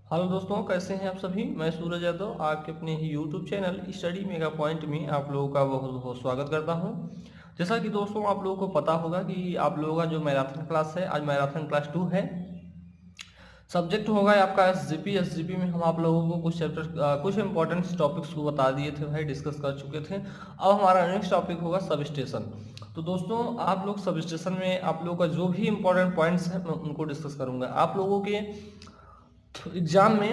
Hello दोस्तों, कैसे हैं आप सभी। मैं सूरज यादव आपके अपने ही YouTube channel study mega point में आप लोगों का बहुत बहुत स्वागत करता हूं। जैसा कि दोस्तों आप लोगों को पता होगा कि आप लोगों का जो मैराथन क्लास है, आज मैराथन क्लास 2 है। सब्जेक्ट होगा आपका एसजीपी। एसजीपी में हम आप लोगों को कुछ चैप्टर कुछ इंपॉर्टेंट टॉपिक्स को बता दिए थे भाई, डिस्कस कर चुके थे। अब हमारा नेक्स्ट टॉपिक होगा सब स्टेशन। तो दोस्तों आप लोग सब स्टेशन में आप लोगों का जो भी इंपॉर्टेंट पॉइंट्स हैं मैं उनको डिस्कस करूंगा। आप लोगों के एग्जाम में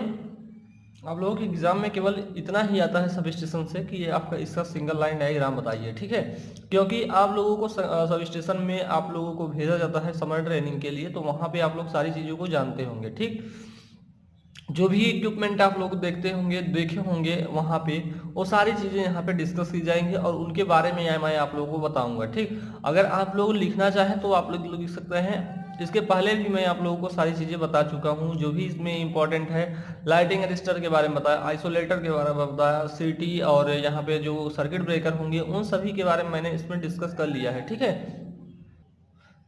आप लोगों के एग्जाम में केवल इतना ही आता है सब स्टेशन से कि ये आपका इसका सिंगल लाइन डायग्राम बताइए, ठीक है। क्योंकि आप लोगों को सब स्टेशन में आप लोगों को भेजा जाता है समर ट्रेनिंग के लिए, तो वहाँ पे आप लोग सारी चीज़ों को जानते होंगे, ठीक। जो भी इक्विपमेंट आप लोग देखते होंगे, देखे होंगे वहाँ पे, वो सारी चीज़ें यहाँ पे डिस्कस की जाएंगी और उनके बारे में मैं आप लोगों को बताऊंगा, ठीक। अगर आप लोग लिखना चाहें तो आप लोग लिख सकते हैं। इसके पहले भी मैं आप लोगों को सारी चीज़ें बता चुका हूँ जो भी इसमें इंपॉर्टेंट है। लाइटिंग रजिस्टर के बारे में बताया, आइसोलेटर के बारे में बताया, सीटी और यहाँ पे जो सर्किट ब्रेकर होंगे उन सभी के बारे में मैंने इसमें डिस्कस कर लिया है, ठीक है।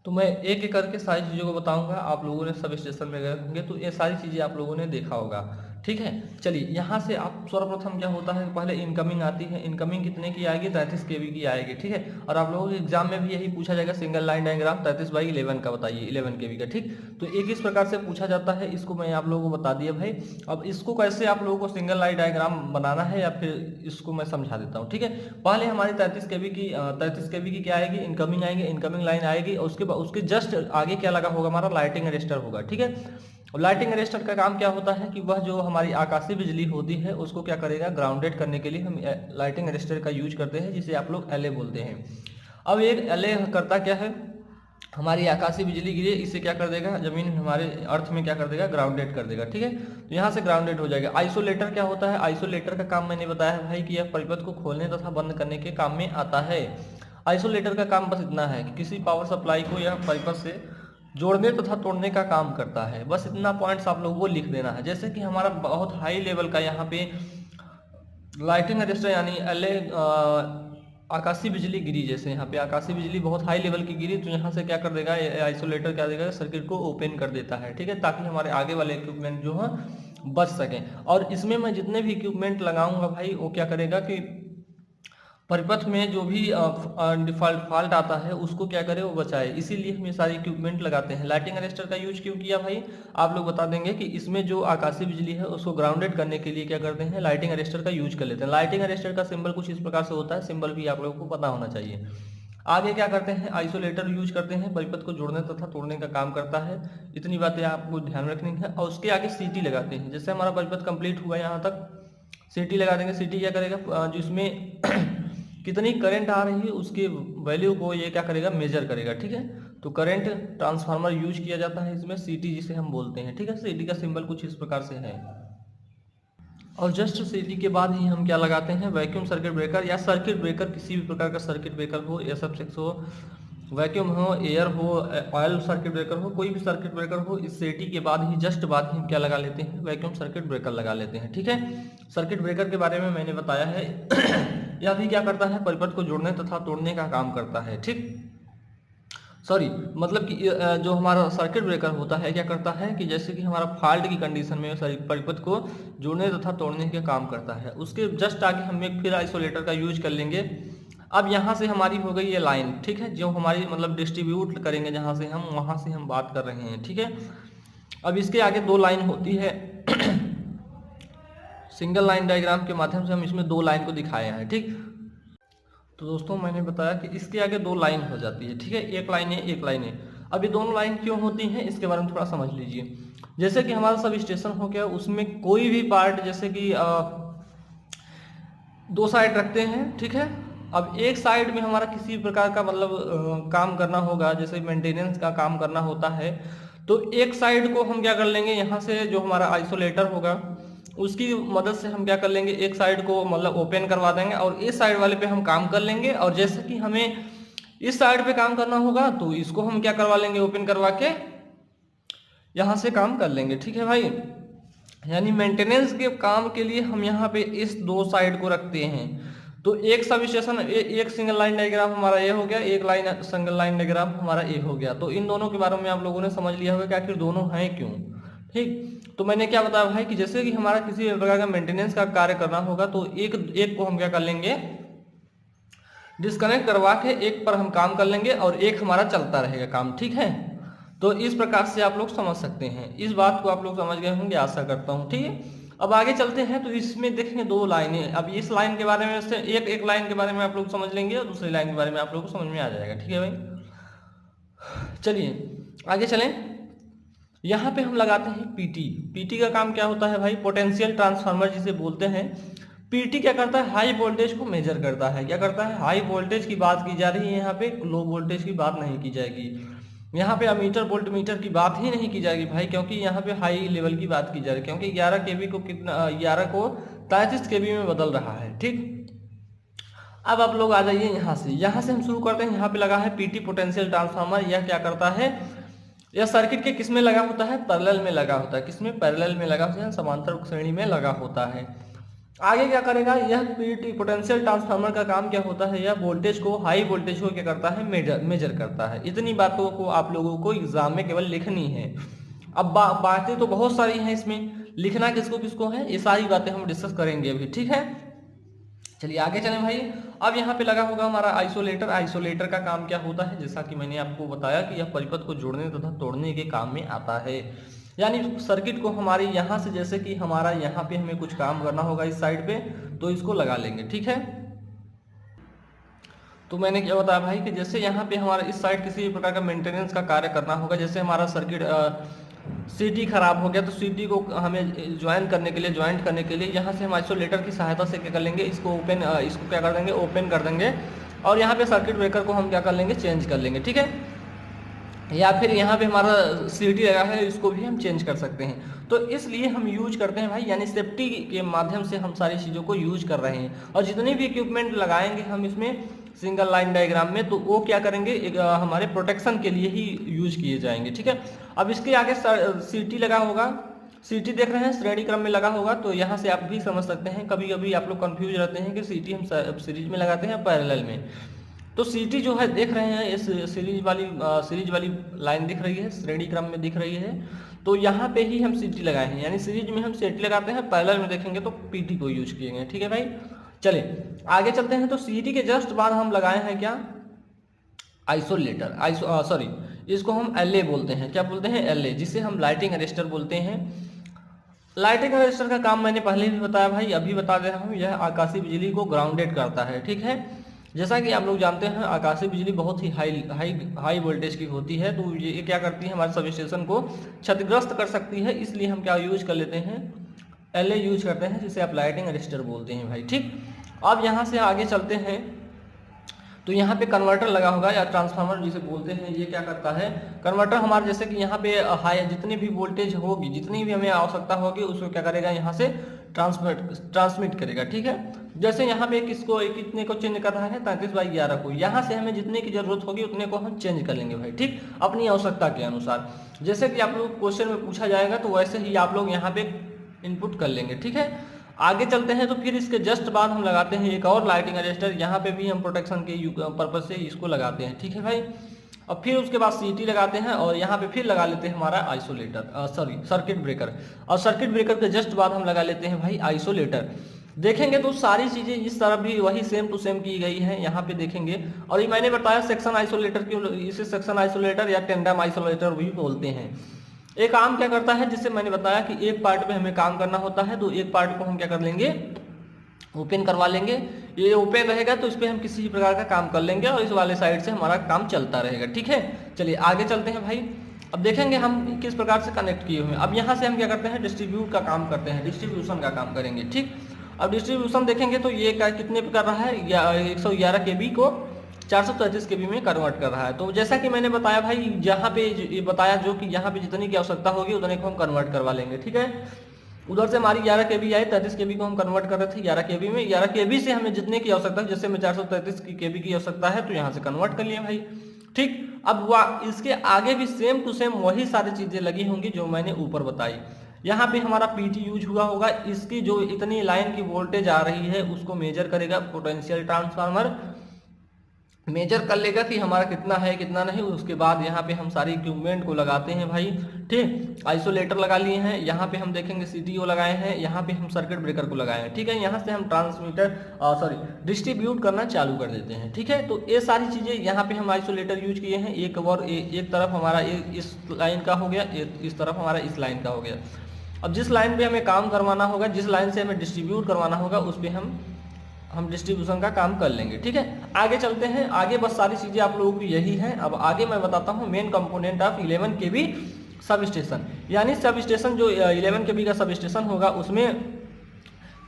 तो मैं एक एक करके सारी चीज़ों को बताऊंगा। आप लोगों ने सब स्टेशन में गए होंगे तो ये सारी चीज़ें आप लोगों ने देखा होगा, ठीक है। चलिए यहाँ से आप सर्वप्रथम क्या होता है, पहले इनकमिंग आती है। इनकमिंग कितने की आएगी, 33 केवी की आएगी, ठीक है। और आप लोगों के एग्जाम में भी यही पूछा जाएगा, सिंगल लाइन डायग्राम 33/11 का बताइए, 11 केवी का, ठीक। तो एक इस प्रकार से पूछा जाता है, इसको मैं आप लोगों को बता दिया भाई। अब इसको कैसे आप लोगों को सिंगल लाइन डायग्राम बनाना है या फिर इसको मैं समझा देता हूँ, ठीक है। पहले हमारी 33 केवी की क्या आएगी, इनकमिंग आएगी, इनकमिंग लाइन आएगी। और उसके बाद उसके जस्ट आगे क्या लगा होगा, हमारा लाइटिंग अरेस्टर होगा, ठीक है। और लाइटिंग अरेस्टर का काम क्या होता है कि वह जो हमारी आकाशीय बिजली होती है उसको क्या करेगा, ग्राउंडेड करने के लिए हम लाइटिंग अरेस्टर का यूज करते हैं, जिसे आप लोग एलए बोलते हैं। अब एक एलए करता क्या है, हमारी आकाशीय बिजली गिरे इससे क्या कर देगा, जमीन हमारे अर्थ में क्या कर देगा, ग्राउंडेड कर देगा, ठीक है। तो यहाँ से ग्राउंडेड हो जाएगा। आइसोलेटर क्या होता है, आइसोलेटर का काम मैंने बताया भाई कि यह परिपथ को खोलने तथा बंद करने के काम में आता है। आइसोलेटर का काम बस इतना है कि किसी पावर सप्लाई को यह परिपथ से जोड़ने तथा तोड़ने का काम करता है। बस इतना पॉइंट्स आप लोगों को लिख देना है। जैसे कि हमारा बहुत हाई लेवल का यहाँ पे लाइटिंग अरेस्टर यानी एलए आकाशीय बिजली गिरी, जैसे यहाँ पे आकाशीय बिजली बहुत हाई लेवल की गिरी तो यहाँ से क्या कर देगा, आइसोलेटर क्या देगा, सर्किट को ओपन कर देता है, ठीक है, ताकि हमारे आगे वाले इक्विपमेंट जो है बच सकें। और इसमें मैं जितने भी इक्विपमेंट लगाऊंगा भाई वो क्या करेगा कि परिपथ में जो भी डिफॉल्ट फॉल्ट आता है उसको क्या करे, वो बचाए। इसीलिए हम ये सारे इक्विपमेंट लगाते हैं। लाइटिंग अरेस्टर का यूज क्यों किया भाई, आप लोग बता देंगे कि इसमें जो आकाशीय बिजली है उसको ग्राउंडेड करने के लिए क्या करते हैं, लाइटिंग अरेस्टर का यूज कर लेते हैं। लाइटिंग अरेस्टर का सिंबल कुछ इस प्रकार से होता है, सिंबल भी आप लोगों को पता होना चाहिए। आगे क्या करते हैं, आइसोलेटर यूज करते हैं, परिपथ को जोड़ने तथा तोड़ने का काम करता है। इतनी बातें आपको ध्यान रखनी है। और उसके आगे सीटी लगाते हैं। जैसे हमारा परिपथ कंप्लीट हुआ यहाँ तक, सीटी लगा देंगे। सीटी क्या करेगा, जिसमें कितनी करंट आ रही है उसके वैल्यू को ये क्या करेगा, मेजर करेगा, ठीक है। तो करंट ट्रांसफार्मर यूज किया जाता है इसमें, सीटी जिसे हम बोलते हैं, ठीक है। सीटी का सिंबल कुछ इस प्रकार से है। और जस्ट सीटी के बाद ही हम क्या लगाते हैं, वैक्यूम सर्किट ब्रेकर या सर्किट ब्रेकर, किसी भी प्रकार का सर्किट ब्रेकर हो, SF6 हो, वैक्यूम हो, एयर हो, ऑयल सर्किट ब्रेकर हो, कोई भी सर्किट ब्रेकर हो, इस सीटी के बाद ही जस्ट बाद ही हम क्या लगा लेते हैं, वैक्यूम सर्किट ब्रेकर लगा लेते हैं, ठीक है। सर्किट ब्रेकर के बारे में मैंने बताया है। यह भी क्या करता है, परिपथ को जोड़ने तथा तोड़ने का काम करता है, ठीक। सॉरी, मतलब कि जो हमारा सर्किट ब्रेकर होता है क्या करता है कि जैसे कि हमारा फॉल्ट की कंडीशन में परिपथ को जोड़ने तथा तोड़ने के काम करता है। उसके जस्ट आगे हम एक फिर आइसोलेटर का यूज कर लेंगे। अब यहाँ से हमारी हो गई ये लाइन, ठीक है, जो हमारी मतलब डिस्ट्रीब्यूट करेंगे जहाँ से हम, वहाँ से हम बात कर रहे हैं, ठीक है। अब इसके आगे दो लाइन होती है। सिंगल लाइन डायग्राम के माध्यम से हम इसमें दो लाइन को दिखाए हैं, ठीक। तो दोस्तों मैंने बताया कि इसके आगे दो लाइन हो जाती है, ठीक है, एक लाइन है एक लाइन है। अब ये दोनों लाइन क्यों होती हैं इसके बारे में थोड़ा समझ लीजिए। जैसे कि हमारा सब स्टेशन हो गया, उसमें कोई भी पार्ट जैसे कि दो साइड रखते हैं, ठीक है। अब एक साइड में हमारा किसी प्रकार का मतलब काम करना होगा, जैसे मेंटेनेंस का काम करना होता है, तो एक साइड को हम क्या कर लेंगे, यहाँ से जो हमारा आइसोलेटर होगा उसकी मदद से हम क्या कर लेंगे, एक साइड को मतलब ओपन करवा देंगे और इस साइड वाले पे हम काम कर लेंगे। और जैसे कि हमें इस साइड पे काम करना होगा तो इसको हम क्या करवा लेंगे, ओपन करवा के यहाँ से काम कर लेंगे, ठीक है भाई। यानी मेंटेनेंस के काम के लिए हम यहाँ पे इस दो साइड को रखते हैं। तो एक सब स्टेशन एक सिंगल लाइन डायग्राम हमारा ये हो गया, एक लाइन सिंगल लाइन डायग्राम हमारा ये हो गया। तो इन दोनों के बारे में आप लोगों ने समझ लिया होगा कि आखिर दोनों हैं क्यों, ठीक। तो मैंने क्या बताया भाई कि जैसे कि हमारा किसी प्रकार का मेंटेनेंस का कार्य करना होगा तो एक एक को हम क्या कर लेंगे, डिस्कनेक्ट करवा के एक पर हम काम कर लेंगे और एक हमारा चलता रहेगा काम, ठीक है। तो इस प्रकार से आप लोग समझ सकते हैं, इस बात को आप लोग समझ गए होंगे आशा करता हूँ, ठीक है। अब आगे चलते हैं तो इसमें देखेंगे 2 लाइनें। अब इस लाइन के बारे में से एक लाइन के बारे में आप लोग समझ लेंगे और दूसरी लाइन के बारे में आप लोग को समझ में आ जाएगा, ठीक है भाई। चलिए आगे चलें। यहाँ पे हम लगाते हैं पीटी। पीटी का काम क्या होता है भाई, पोटेंशियल ट्रांसफार्मर जिसे बोलते हैं। पीटी क्या करता है, हाई वोल्टेज को मेजर करता है। क्या करता है, हाई वोल्टेज की बात की जा रही है यहाँ पे, लो वोल्टेज की बात नहीं की जाएगी। यहाँ पे अमीटर वोल्ट मीटर की बात ही नहीं की जाएगी भाई, क्योंकि यहाँ पे हाई लेवल की बात की जा रही है, क्योंकि 11 केबी को 11 को 33 केबी में बदल रहा है, ठीक। अब आप लोग आ जाइए यहाँ से हम शुरू करते हैं। यहाँ पे लगा है पीटी पोटेंशियल ट्रांसफार्मर। यह क्या करता है, यह सर्किट के किस में लगा होता है, पैरेलल में लगा होता है। किसमें, पैरेलल में लगा होता है, समांतर श्रेणी में लगा होता है। आगे क्या करेगा, यह पीटी पोटेंशियल ट्रांसफार्मर का काम क्या होता है, यह वोल्टेज को, हाई वोल्टेज को क्या करता है, मेजर करता है। इतनी बातों को आप लोगों को एग्जाम में केवल लिखनी है। अब बातें तो बहुत सारी हैं इसमें, लिखना किसको किसको है, ये सारी बातें हम डिस्कस करेंगे अभी, ठीक है। चलिए आगे चलें भाई। अब यहाँ पे लगा होगा हमारा आइसोलेटर। आइसोलेटर का काम क्या होता है, जैसा कि मैंने आपको बताया कि यह परिपथ को जोड़ने तथा तोड़ने के काम में आता है। यानी सर्किट को हमारी यहाँ से, जैसे कि हमारा यहाँ पे हमें कुछ काम करना होगा इस साइड पे, तो इसको लगा लेंगे, ठीक है। तो मैंने क्या बताया भाई कि जैसे यहाँ पे हमारा इस साइड किसी प्रकार का मेंटेनेंस का कार्य करना होगा, जैसे हमारा सर्किट सीटी खराब हो गया तो सीटी को हमें ज्वाइंट करने के लिए यहाँ से हम आइसोलेटर की सहायता से क्या कर लेंगे, इसको क्या कर देंगे, ओपन कर देंगे। और यहाँ पे सर्किट ब्रेकर को हम क्या कर लेंगे, चेंज कर लेंगे, ठीक है। या फिर यहाँ पे हमारा सीटी लगा है, इसको भी हम चेंज कर सकते हैं। तो इसलिए हम यूज करते हैं भाई, यानी सेफ्टी के माध्यम से हम सारी चीज़ों को यूज कर रहे हैं। और जितने भी इक्विपमेंट लगाएंगे हम इसमें सिंगल लाइन डायग्राम में, तो वो क्या करेंगे, हमारे प्रोटेक्शन के लिए ही यूज किए जाएंगे, ठीक है। अब इसके आगे सीटी लगा होगा, सीटी देख रहे हैं श्रेणी क्रम में लगा होगा, तो यहाँ से आप भी समझ सकते हैं। कभी कभी आप लोग कंफ्यूज रहते हैं कि सीटी हम सीरीज में लगाते हैं पैरेलल में। तो सीटी जो है देख रहे हैं, इस सीरीज वाली लाइन दिख रही है, श्रेणी क्रम में दिख रही है, तो यहाँ पे ही हम सीटी लगाए हैं। यानी सीरीज में हम सीटी लगाते हैं, पैरेलल में देखेंगे तो पीटी को यूज किए गए, ठीक है भाई। चले आगे चलते हैं। तो सीटी के जस्ट बाद हम लगाए हैं क्या, आइसोलेटर, इसको हम एलए बोलते हैं। क्या बोलते हैं, एलए, जिसे हम लाइटिंग अरेस्टर बोलते हैं। लाइटिंग अरेस्टर का काम मैंने पहले भी बताया भाई, अभी बता दे रहा हूँ। यह आकाशीय बिजली को ग्राउंडेड करता है, ठीक है। जैसा कि आप लोग जानते हैं आकाशीय बिजली बहुत ही हाई वोल्टेज की होती है, तो ये क्या करती है, हमारे सब स्टेशन को क्षतिग्रस्त कर सकती है। इसलिए हम क्या यूज कर लेते हैं, एलए यूज करते हैं, जिसे आप लाइटिंग अरेस्टर बोलते हैं भाई, ठीक। अब यहाँ से आगे चलते हैं। तो यहाँ पे कन्वर्टर लगा होगा या ट्रांसफार्मर जिसे बोलते हैं। ये क्या करता है, कन्वर्टर हमारे, जैसे कि यहाँ पे हाई जितनी भी वोल्टेज होगी, जितनी भी हमें आवश्यकता होगी, उसको क्या करेगा, यहाँ से ट्रांसमिट करेगा, ठीक है। जैसे यहाँ पे कितने को चेंज कर रहा है, 33/11 को। यहाँ से हमें जितने की जरूरत होगी उतने को हम चेंज कर लेंगे भाई, ठीक, अपनी आवश्यकता के अनुसार। जैसे कि आप लोग क्वेश्चन में पूछा जाएगा तो वैसे ही आप लोग यहाँ पे इनपुट कर लेंगे, ठीक है। आगे चलते हैं। तो फिर इसके जस्ट बाद हम लगाते हैं एक और लाइटिंग अरेस्टर। यहाँ पे भी हम प्रोटेक्शन के पर्पज से इसको लगाते हैं, ठीक है भाई। और फिर उसके बाद सीटी लगाते हैं और यहाँ पे फिर लगा लेते हैं हमारा सर्किट ब्रेकर। और सर्किट ब्रेकर के जस्ट बाद हम लगा लेते हैं भाई आइसोलेटर। देखेंगे तो सारी चीजें इस तरफ भी वही सेम टू सेम की गई है, यहाँ पे देखेंगे। और ये मैंने बताया सेक्शन आइसोलेटर क्यों, इसे सेक्शन आइसोलेटर या टेंडम आइसोलेटर भी बोलते हैं। एक काम क्या करता है, जिससे मैंने बताया कि एक पार्ट पे हमें काम करना होता है, तो एक पार्ट को हम क्या कर लेंगे, ओपन करवा लेंगे। ये ओपन रहेगा तो इस पर हम किसी प्रकार का काम कर लेंगे और इस वाले साइड से हमारा काम चलता रहेगा, ठीक है। चलिए आगे चलते हैं भाई। अब देखेंगे हम किस प्रकार से कनेक्ट किए हुए हैं। अब यहाँ से हम क्या करते हैं, डिस्ट्रीब्यूट का काम करते हैं, डिस्ट्रीब्यूशन का काम करेंगे, ठीक। अब डिस्ट्रीब्यूशन देखेंगे तो ये कितने पे कर रहा है, 111 केबी को 433 केबी में कन्वर्ट कर रहा है। तो जैसा कि मैंने बताया भाई, यहाँ पे ये बताया जो कि यहाँ पे जितनी की आवश्यकता होगी उतने को हम कन्वर्ट करवा लेंगे, ठीक है। उधर से हमारी 11 केबी आई, 33 केबी को हम कन्वर्ट कर रहे थे 11 केबी में। 11 केबी से हमें जितने की आवश्यकता है, जैसे हमें 433 की केबी की आवश्यकता है तो यहाँ से कन्वर्ट कर लिए भाई, ठीक। अब इसके आगे भी सेम टू सेम वही सारी चीजें लगी होंगी जो मैंने ऊपर बताई। यहाँ पे हमारा पीटी यूज हुआ होगा, इसकी जो इतनी लाइन की वोल्टेज आ रही है उसको मेजर करेगा पोटेंशियल ट्रांसफार्मर। मेजर कर लेगा कि हमारा कितना है कितना नहीं। उसके बाद यहाँ पे हम सारी इक्विपमेंट को लगाते हैं भाई। ठीक, आइसोलेटर लगा लिए हैं, यहाँ पे हम देखेंगे सीटीओ लगाए हैं, यहाँ पे हम सर्किट ब्रेकर को लगाए हैं। ठीक है, यहाँ से हम डिस्ट्रीब्यूट करना चालू कर देते हैं। ठीक है, तो ये सारी चीज़ें यहाँ पे हम आइसोलेटर यूज किए हैं। एक तरफ हमारा इस लाइन का हो गया, इस तरफ हमारा इस लाइन का हो गया। अब जिस लाइन पे हमें काम करवाना होगा, जिस लाइन से हमें डिस्ट्रीब्यूट करवाना होगा, उस पर हम डिस्ट्रीब्यूशन का काम कर लेंगे। ठीक है, आगे चलते हैं। आगे बस सारी चीज़ें आप लोगों की यही है। अब आगे मैं बताता हूँ main component of 11 kV sub station, यानी सब स्टेशन जो 11 kV का सब स्टेशन होगा उसमें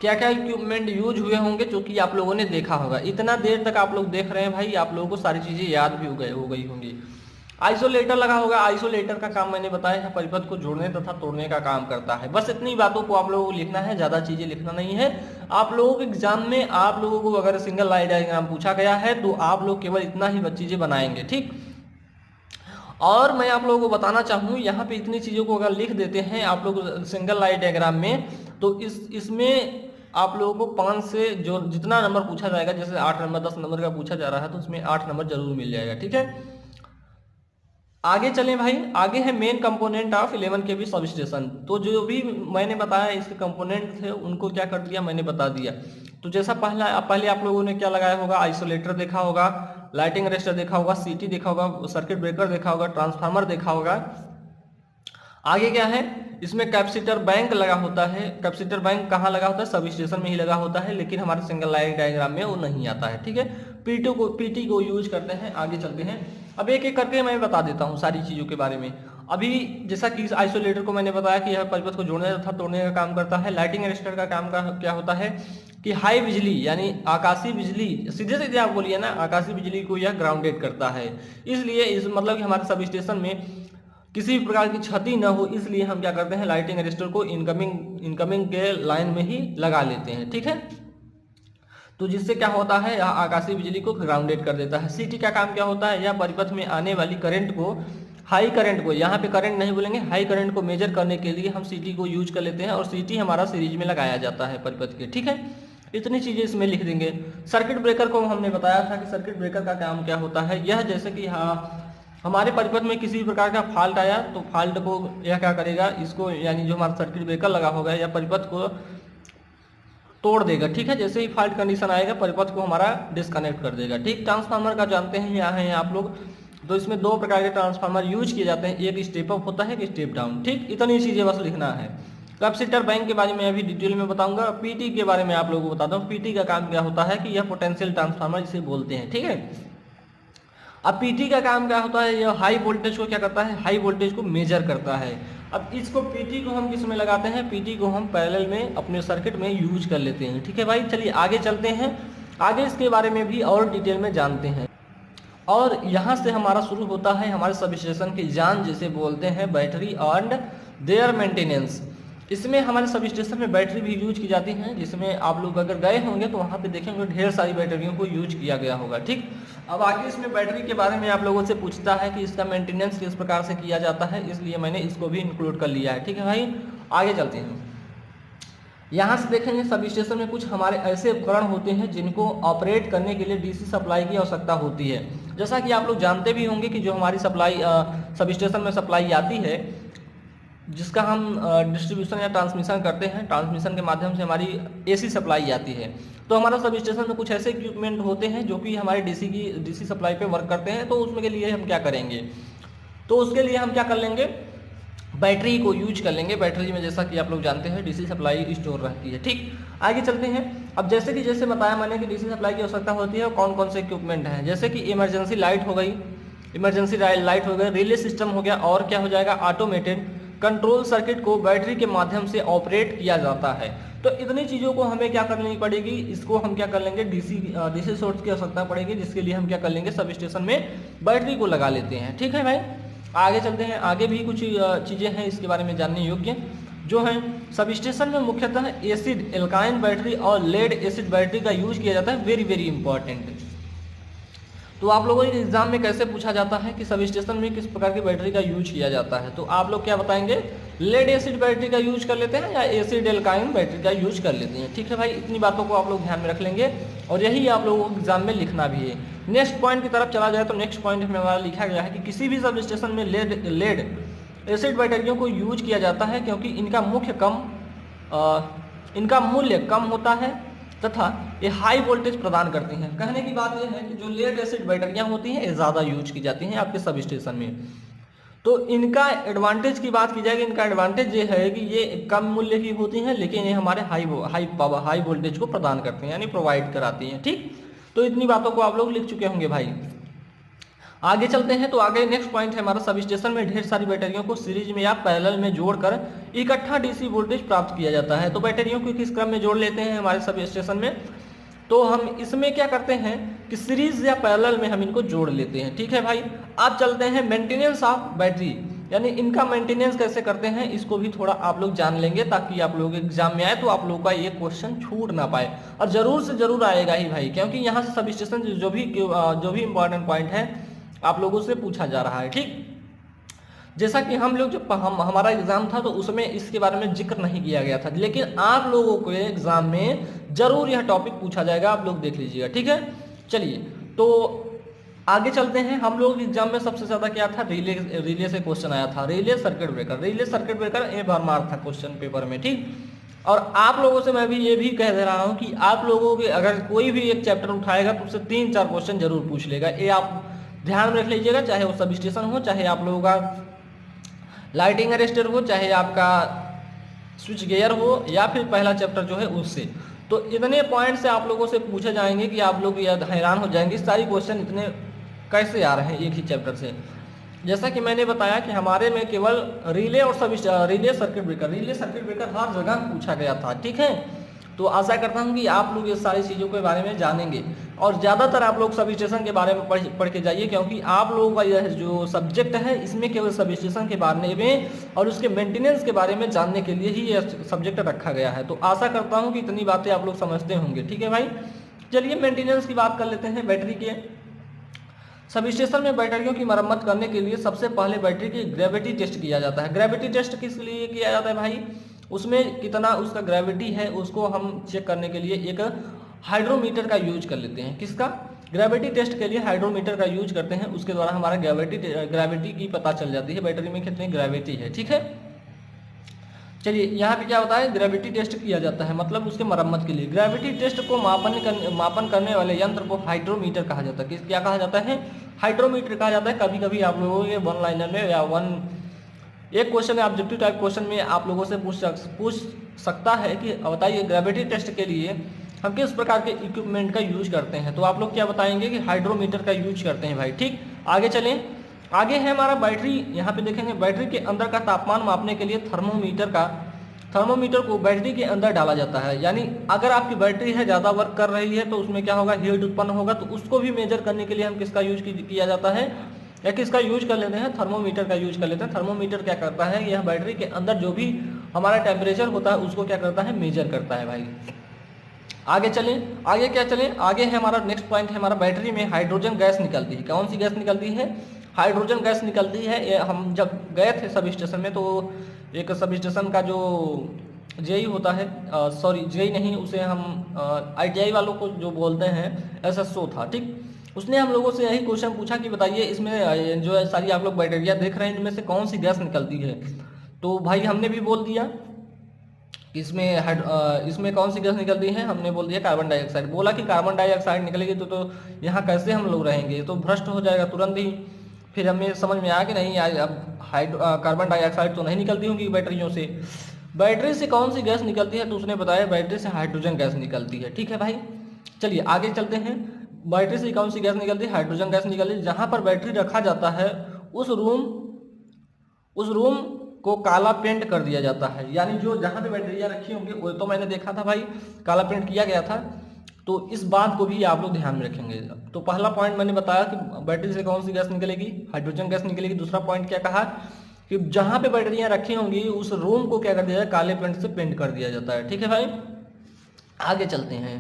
क्या क्या इक्विपमेंट यूज हुए होंगे जो कि आप लोगों ने देखा होगा। इतना देर तक आप लोग देख रहे हैं भाई, आप लोगों को सारी चीज़ें याद भी हो गई होंगी। आइसोलेटर लगा होगा, आइसोलेटर का काम मैंने बताया है परिपथ को जोड़ने तथा तोड़ने का काम करता है। बस इतनी बातों को आप लोगों को लिखना है, ज्यादा चीजें लिखना नहीं है। आप लोगों के एग्जाम में आप लोगों को अगर सिंगल लाइन डायग्राम पूछा गया है तो आप लोग केवल इतना ही चीजें बनाएंगे। ठीक, और मैं आप लोगों को बताना चाहूँ, यहाँ पे इतनी चीजों को अगर लिख देते हैं आप लोग सिंगल लाइन डायग्राम में, तो इसमें आप लोगों को 5 से जो जितना नंबर पूछा जाएगा, जैसे 8 नंबर 10 नंबर का पूछा जा रहा है तो उसमें 8 नंबर जरूर मिल जाएगा। ठीक है, आगे चलें भाई। आगे है main component of 11 kV sub station. तो जो भी मैंने बताया इसके कंपोनेंट थे उनको क्या कर दिया मैंने बता दिया। तो जैसा पहले आप लोगों ने क्या लगाया होगा, आइसोलेटर देखा होगा, लाइटिंग अरेस्टर देखा होगा, सीटी देखा होगा, सर्किट ब्रेकर देखा होगा, ट्रांसफार्मर देखा होगा। आगे क्या है, इसमें कैपेसिटर बैंक लगा होता है। कैपेसिटर बैंक कहाँ लगा होता है, सब स्टेशन में ही लगा होता है, लेकिन हमारे सिंगल लाइन डायग्राम में वो नहीं आता है। ठीक है, पीटी को यूज करते हैं। आगे चलते हैं, अब एक एक करके मैं बता देता हूँ सारी चीज़ों के बारे में। अभी जैसा कि आइसोलेटर को मैंने बताया कि यह परिपथ को जोड़ने तथा तोड़ने का काम करता है। लाइटिंग अरेस्टर का काम क्या होता है कि हाई बिजली यानी आकाशीय बिजली, सीधे सीधे आप बोलिए ना, आकाशीय बिजली को यह ग्राउंडेड करता है। इसलिए इस मतलब कि हमारे सब स्टेशन में किसी भी प्रकार की क्षति न हो, इसलिए हम क्या करते हैं, लाइटिंग अरेस्टर को इनकमिंग के लाइन में ही लगा लेते हैं। ठीक है, तो जिससे क्या होता है, आकाशीय बिजली को ग्राउंडेड कर देता है। सीटी का काम क्या होता है, यह परिपथ में आने वाली करंट को, हाई करंट को, यहाँ पे करंट नहीं बोलेंगे, हाई करंट को मेजर करने के लिए हम सीटी को यूज कर लेते हैं, और सीटी हमारा सीरीज में लगाया जाता है परिपथ के। ठीक है, इतनी चीजें इसमें लिख देंगे। सर्किट ब्रेकर को हमने बताया था कि सर्किट ब्रेकर का काम क्या होता है। यह जैसे कि हमारे परिपथ में किसी भी प्रकार का फॉल्ट आया तो फॉल्ट को यह क्या करेगा, इसको यानी जो हमारा सर्किट ब्रेकर लगा होगा या परिपथ को तोड़ देगा। ठीक है, जैसे ही फॉल्ट कंडीशन आएगा परिपथ को हमारा डिस्कनेक्ट कर देगा। ठीक, ट्रांसफार्मर का जानते हैं, यहाँ हैं आप लोग। तो इसमें 2 प्रकार के ट्रांसफार्मर यूज किए जाते हैं, एक स्टेप अप होता है, एक स्टेप डाउन। ठीक, इतनी चीजें बस लिखना है। कैपेसिटर बैंक के बारे में अभी डिटेल में बताऊंगा। पीटी के बारे में आप लोगों को बताता हूँ। पीटी का काम क्या होता है कि यह पोटेंशियल ट्रांसफार्मर जिसे बोलते हैं। ठीक है, अब पीटी का काम क्या होता है, यह हाई वोल्टेज को क्या करता है, हाई वोल्टेज को मेजर करता है। अब इसको पीटी को हम किस में लगाते हैं, पीटी को हम पैरेलल में अपने सर्किट में यूज कर लेते हैं। ठीक है भाई, चलिए आगे चलते हैं। आगे इसके बारे में भी और डिटेल में जानते हैं। और यहाँ से हमारा शुरू होता है हमारे सब स्टेशन की जान, जिसे बोलते हैं बैटरी एंड देयर मेंटेनेंस। इसमें हमारे सब स्टेशन में बैटरी भी यूज की जाती हैं, जिसमें आप लोग अगर गए होंगे तो वहाँ पे देखेंगे ढेर सारी बैटरियों को यूज किया गया होगा। ठीक, अब आगे इसमें बैटरी के बारे में आप लोगों से पूछता है कि इसका मेंटेनेंस किस प्रकार से किया जाता है, इसलिए मैंने इसको भी इंक्लूड कर लिया है। ठीक है भाई, आगे चलते हैं। यहाँ से देखेंगे सब स्टेशन में कुछ हमारे ऐसे उपकरण होते हैं जिनको ऑपरेट करने के लिए डीसी सप्लाई की आवश्यकता होती है। जैसा कि आप लोग जानते भी होंगे कि जो हमारी सप्लाई सब स्टेशन में सप्लाई आती है, जिसका हम डिस्ट्रीब्यूशन या ट्रांसमिशन करते हैं, ट्रांसमिशन के माध्यम से हमारी एसी सप्लाई आती है। तो हमारा सब स्टेशन में कुछ ऐसे इक्विपमेंट होते हैं जो कि हमारे डीसी सप्लाई पे वर्क करते हैं। तो उसमें के लिए हम क्या करेंगे, तो उसके लिए हम क्या कर लेंगे, बैटरी को यूज कर लेंगे। बैटरी में जैसा कि आप लोग जानते हैं डीसी सप्लाई स्टोर रहती है। ठीक, आगे चलते हैं। अब जैसे बताया मैंने कि डीसी सप्लाई की आवश्यकता होती है, कौन कौन से इक्विपमेंट हैं, जैसे कि इमरजेंसी लाइट हो गई, इमरजेंसी लाइट हो गई, रिले सिस्टम हो गया, और क्या हो जाएगा, ऑटोमेटेड कंट्रोल सर्किट को बैटरी के माध्यम से ऑपरेट किया जाता है। तो इतनी चीज़ों को हमें क्या करनी पड़ेगी, इसको हम क्या कर लेंगे, डीसी सोर्स की आवश्यकता पड़ेगी, जिसके लिए हम क्या कर लेंगे, सब स्टेशन में बैटरी को लगा लेते हैं। ठीक है भाई, आगे चलते हैं। आगे भी कुछ चीज़ें हैं इसके बारे में जानने योग्य, जो हैं सब स्टेशन में मुख्यतः एसिड एल्काइन बैटरी और लेड एसिड बैटरी का यूज किया जाता है। Very very important. तो आप लोगों के एग्जाम में कैसे पूछा जाता है कि सब स्टेशन में किस प्रकार की बैटरी का यूज किया जाता है, तो आप लोग क्या बताएंगे, लेड एसिड बैटरी का यूज कर लेते हैं या एसिड एल्काइन बैटरी का यूज कर लेते हैं। ठीक है भाई, इतनी बातों को आप लोग ध्यान में रख लेंगे और यही आप लोगों को एग्जाम में लिखना भी है। नेक्स्ट पॉइंट की तरफ चला जाए तो नेक्स्ट पॉइंट में हमारा लिखा गया है कि किसी भी सब स्टेशन में लेड एसिड बैटरियों को यूज किया जाता है क्योंकि इनका मूल्य कम होता है तथा ये हाई वोल्टेज प्रदान करती हैं। कहने की बात यह है कि जो लेड एसिड बैटरियां होती हैं ये ज़्यादा यूज की जाती हैं आपके सब स्टेशन में। तो इनका एडवांटेज की बात की जाएगी, इनका एडवांटेज ये है कि ये कम मूल्य की होती हैं लेकिन ये हमारे हाई वोल्टेज को प्रदान करते हैं यानी प्रोवाइड कराती हैं। ठीक, तो इतनी बातों को आप लोग लिख चुके होंगे भाई। आगे चलते हैं तो आगे नेक्स्ट पॉइंट है हमारा, सब स्टेशन में ढेर सारी बैटरियों को सीरीज में या पैरेलल में जोड़कर इकट्ठा डीसी वोल्टेज प्राप्त किया जाता है। तो बैटरियों को किस क्रम में जोड़ लेते हैं हमारे सब स्टेशन में, तो हम इसमें क्या करते हैं कि सीरीज या पैरेलल में हम इनको जोड़ लेते हैं। ठीक है भाई, अब चलते हैं मेंटेनेंस ऑफ बैटरी, यानी इनका मेंटेनेंस कैसे करते हैं इसको भी थोड़ा आप लोग जान लेंगे ताकि आप लोग एग्जाम में आए तो आप लोगों का ये क्वेश्चन छूट ना पाए, और जरूर से जरूर आएगा ही भाई, क्योंकि यहाँ से सब स्टेशन जो भी इंपॉर्टेंट पॉइंट है आप लोगों से पूछा जा रहा है। ठीक, जैसा कि हम लोग जब हमारा एग्जाम था तो उसमें इसके बारे में जिक्र नहीं किया गया था, लेकिन आप लोगों को एग्जाम में जरूर यह टॉपिक पूछा जाएगा, आप लोग देख लीजिएगा। ठीक है, चलिए तो आगे चलते हैं। हम लोग एग्जाम में सबसे ज्यादा क्या था, रिले से क्वेश्चन आया था, रिले सर्किट ब्रेकर ए बार मार था क्वेश्चन पेपर में। ठीक, और आप लोगों से मैं भी ये भी कह दे रहा हूं कि आप लोगों के अगर कोई भी एक चैप्टर उठाएगा तो उससे 3-4 क्वेश्चन जरूर पूछ लेगा, ये आप ध्यान में रख लीजिएगा। चाहे वो सब स्टेशन हो, चाहे आप लोगों का लाइटिंग अरेस्टर हो, चाहे आपका स्विच गियर हो, या फिर पहला चैप्टर जो है उससे, तो इतने पॉइंट से आप लोगों से पूछे जाएंगे कि आप लोग हैरान हो जाएंगे सारी क्वेश्चन इतने कैसे आ रहे हैं एक ही चैप्टर से। जैसा कि मैंने बताया कि हमारे में केवल रिले और रिले सर्किट ब्रेकर हर जगह पूछा गया था। ठीक है, तो आशा करता हूं कि आप लोग ये सारी चीज़ों के बारे में जानेंगे और ज़्यादातर आप लोग सब स्टेशन के बारे में पढ़ के जाइए, क्योंकि आप लोगों का यह जो सब्जेक्ट है इसमें केवल सब स्टेशन के बारे में और उसके मेंटेनेंस के बारे में जानने के लिए ही यह सब्जेक्ट रखा गया है। तो आशा करता हूँ कि इतनी बातें आप लोग समझते होंगे। ठीक है भाई, चलिए मेंटेनेंस की बात कर लेते हैं बैटरी के। सब स्टेशन में बैटरियों की मरम्मत करने के लिए सबसे पहले बैटरी की ग्रेविटी टेस्ट किया जाता है। ग्रेविटी टेस्ट किस लिए किया जाता है भाई, उसमें कितना उसका ग्रेविटी है उसको हम चेक करने के लिए एक हाइड्रोमीटर का यूज कर लेते हैं। किसका, ग्रेविटी टेस्ट के लिए हाइड्रोमीटर का यूज करते हैं, उसके द्वारा हमारा ग्रेविटी की पता चल जाती है बैटरी में कितनी ग्रेविटी है। ठीक है, चलिए यहाँ पे क्या होता है, ग्रेविटी टेस्ट किया जाता है मतलब उसके मरम्मत के लिए। ग्रेविटी टेस्ट को मापन करने वाले यंत्र को हाइड्रोमीटर कहा जाता है। क्या कहा जाता है, हाइड्रोमीटर कहा जाता है। कभी कभी आप लोगों के वन लाइनर में या एक क्वेश्चन ऑब्जेक्टिव टाइप क्वेश्चन में आप लोगों से पूछ सकता है कि बताइए ग्रेविटी टेस्ट के लिए हम किस प्रकार के इक्विपमेंट का यूज करते हैं, तो आप लोग क्या बताएंगे कि हाइड्रोमीटर का यूज करते हैं भाई। ठीक, आगे चलें, आगे है हमारा बैटरी। यहाँ पे देखेंगे बैटरी के अंदर का तापमान मापने के लिए थर्मोमीटर को बैटरी के अंदर डाला जाता है। यानी अगर आपकी बैटरी है ज़्यादा वर्क कर रही है तो उसमें क्या होगा, हीट उत्पन्न होगा, तो उसको भी मेजर करने के लिए हम किसका यूज किया जाता है या किसका यूज कर लेते हैं, थर्मोमीटर का यूज कर लेते हैं। थर्मोमीटर क्या करता है, यह बैटरी के अंदर जो भी हमारा टेम्परेचर होता है उसको क्या करता है, मेजर करता है भाई। आगे चलें, आगे क्या चलें, आगे है हमारा नेक्स्ट पॉइंट है हमारा, बैटरी में हाइड्रोजन गैस निकलती है। कौन सी गैस निकलती है, हाइड्रोजन गैस निकलती है। ये हम जब गए थे सब स्टेशन में तो एक सब स्टेशन का जो जेई होता है, सॉरी जेई नहीं, उसे हम ITI वालों को जो बोलते हैं SSO था। ठीक, उसने हम लोगों से यही क्वेश्चन पूछा कि बताइए इसमें जो सारी आप लोग बैटरिया देख रहे हैं इनमें से कौन सी गैस निकलती है। तो भाई हमने भी बोल दिया इसमें कौन सी गैस निकलती है, हमने बोल दिया कार्बन डाइऑक्साइड। बोला कि कार्बन डाइऑक्साइड निकलेगी तो यहाँ कैसे हम लोग रहेंगे, तो भ्रष्ट हो जाएगा तुरंत ही। फिर हमें समझ में आया कि नहीं अब कार्बन डाइऑक्साइड तो नहीं निकलती होंगी बैटरियों से। बैटरी से कौन सी गैस निकलती है, तो उसने बताया बैटरी से हाइड्रोजन गैस निकलती है। ठीक है भाई, चलिए आगे चलते हैं। बैटरी से कौन सी गैस निकलती है, हाइड्रोजन गैस निकलती है। जहाँ पर बैटरी रखा जाता है उस रूम को काला पेंट कर दिया जाता है। यानी जो जहाँ पे बैटरियाँ रखी होंगी वो तो मैंने देखा था भाई, काला पेंट किया गया था। तो इस बात को भी आप लोग ध्यान में रखेंगे। तो पहला पॉइंट मैंने बताया कि बैटरी से कौन सी गैस निकलेगी, हाइड्रोजन गैस निकलेगी। दूसरा पॉइंट क्या कहा कि जहाँ पे बैटरियाँ रखी होंगी उस रूम को क्या कर दिया जाए, काले पेंट से पेंट कर दिया जाता है। ठीक है भाई, आगे चलते हैं।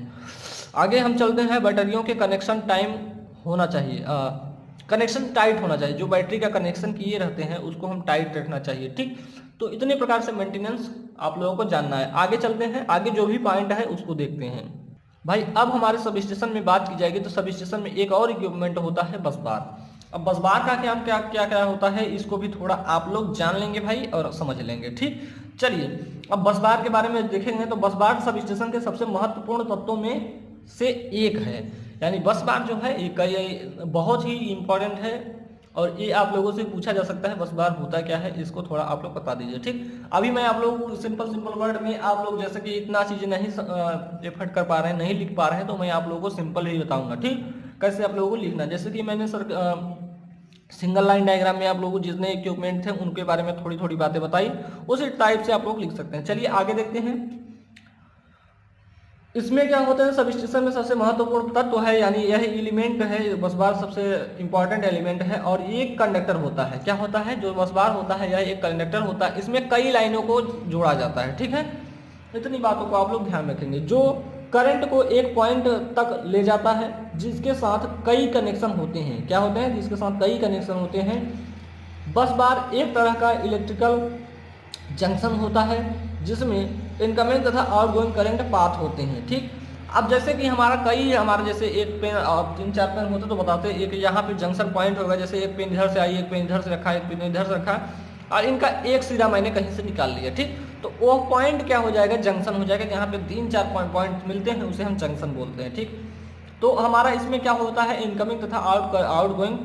आगे हम चलते हैं बैटरियों के कनेक्शन टाइम होना चाहिए, कनेक्शन टाइट होना चाहिए। जो बैटरी का कनेक्शन किए रहते हैं उसको हम टाइट रखना चाहिए, ठीक। तो इतने प्रकार से मेंटेनेंस आप लोगों को जानना है। आगे चलते हैं, आगे जो भी पॉइंट है उसको देखते हैं भाई। अब हमारे सब स्टेशन में बात की जाएगी तो सब स्टेशन में एक और इक्विपमेंट होता है बस बार। अब बस बार का क्या क्या क्या क्या होता है इसको भी थोड़ा आप लोग जान लेंगे भाई और समझ लेंगे, ठीक। चलिए अब बस बार के बारे में देखेंगे तो बस बार सब स्टेशन के सबसे महत्वपूर्ण तत्वों में से एक है। यानी बस बार जो है ये बहुत ही इंपॉर्टेंट है और ये आप लोगों से पूछा जा सकता है बस बार होता क्या है, इसको थोड़ा आप लोग बता दीजिए, ठीक। अभी मैं आप लोगों को सिंपल वर्ड में, आप लोग जैसे कि इतना चीजें नहीं एफर्ट कर पा रहे हैं, नहीं लिख पा रहे हैं, तो मैं आप लोगों को सिंपल ही बताऊंगा, ठीक। कैसे आप लोगों को लिखना, जैसे कि मैंने सिंगल लाइन डायग्राम में आप लोगों को जितने इक्विपमेंट थे उनके बारे में थोड़ी थोड़ी बातें बताई, उसी टाइप से आप लोग लिख सकते हैं। चलिए आगे देखते हैं। इसमें क्या होता है, सब स्टेशन में सबसे महत्वपूर्ण तत्व है, यानी यह एलिमेंट है, बस बार सबसे इंपॉर्टेंट एलिमेंट है और एक कंडक्टर होता है। क्या होता है, जो बस बार होता है यह एक कंडक्टर होता है, इसमें कई लाइनों को जोड़ा जाता है, ठीक है। इतनी बातों को आप लोग ध्यान रखेंगे। जो करंट को एक पॉइंट तक ले जाता है, जिसके साथ कई कनेक्शन होते हैं। क्या होते हैं, जिसके साथ कई कनेक्शन होते हैं। बस बार एक तरह का इलेक्ट्रिकल जंक्शन होता है जिसमें इनकमिंग तथा आउटगोइंग करंट पाथ होते हैं, ठीक। अब जैसे कि हमारे जैसे एक पेन और 3-4 पेन होते तो बताते हैं, एक यहाँ पे जंक्शन पॉइंट होगा, जैसे एक पेन इधर से आई, एक पेन इधर से रखा, एक पेन इधर से रखा और इनका एक सिरा मैंने कहीं से निकाल लिया, ठीक। तो वो पॉइंट क्या हो जाएगा, जंक्शन हो जाएगा। यहाँ पे 3-4 पॉइंट मिलते हैं उसे हम जंक्शन बोलते हैं, ठीक। तो हमारा इसमें क्या होता है, इनकमिंग तथा आउटगोइंग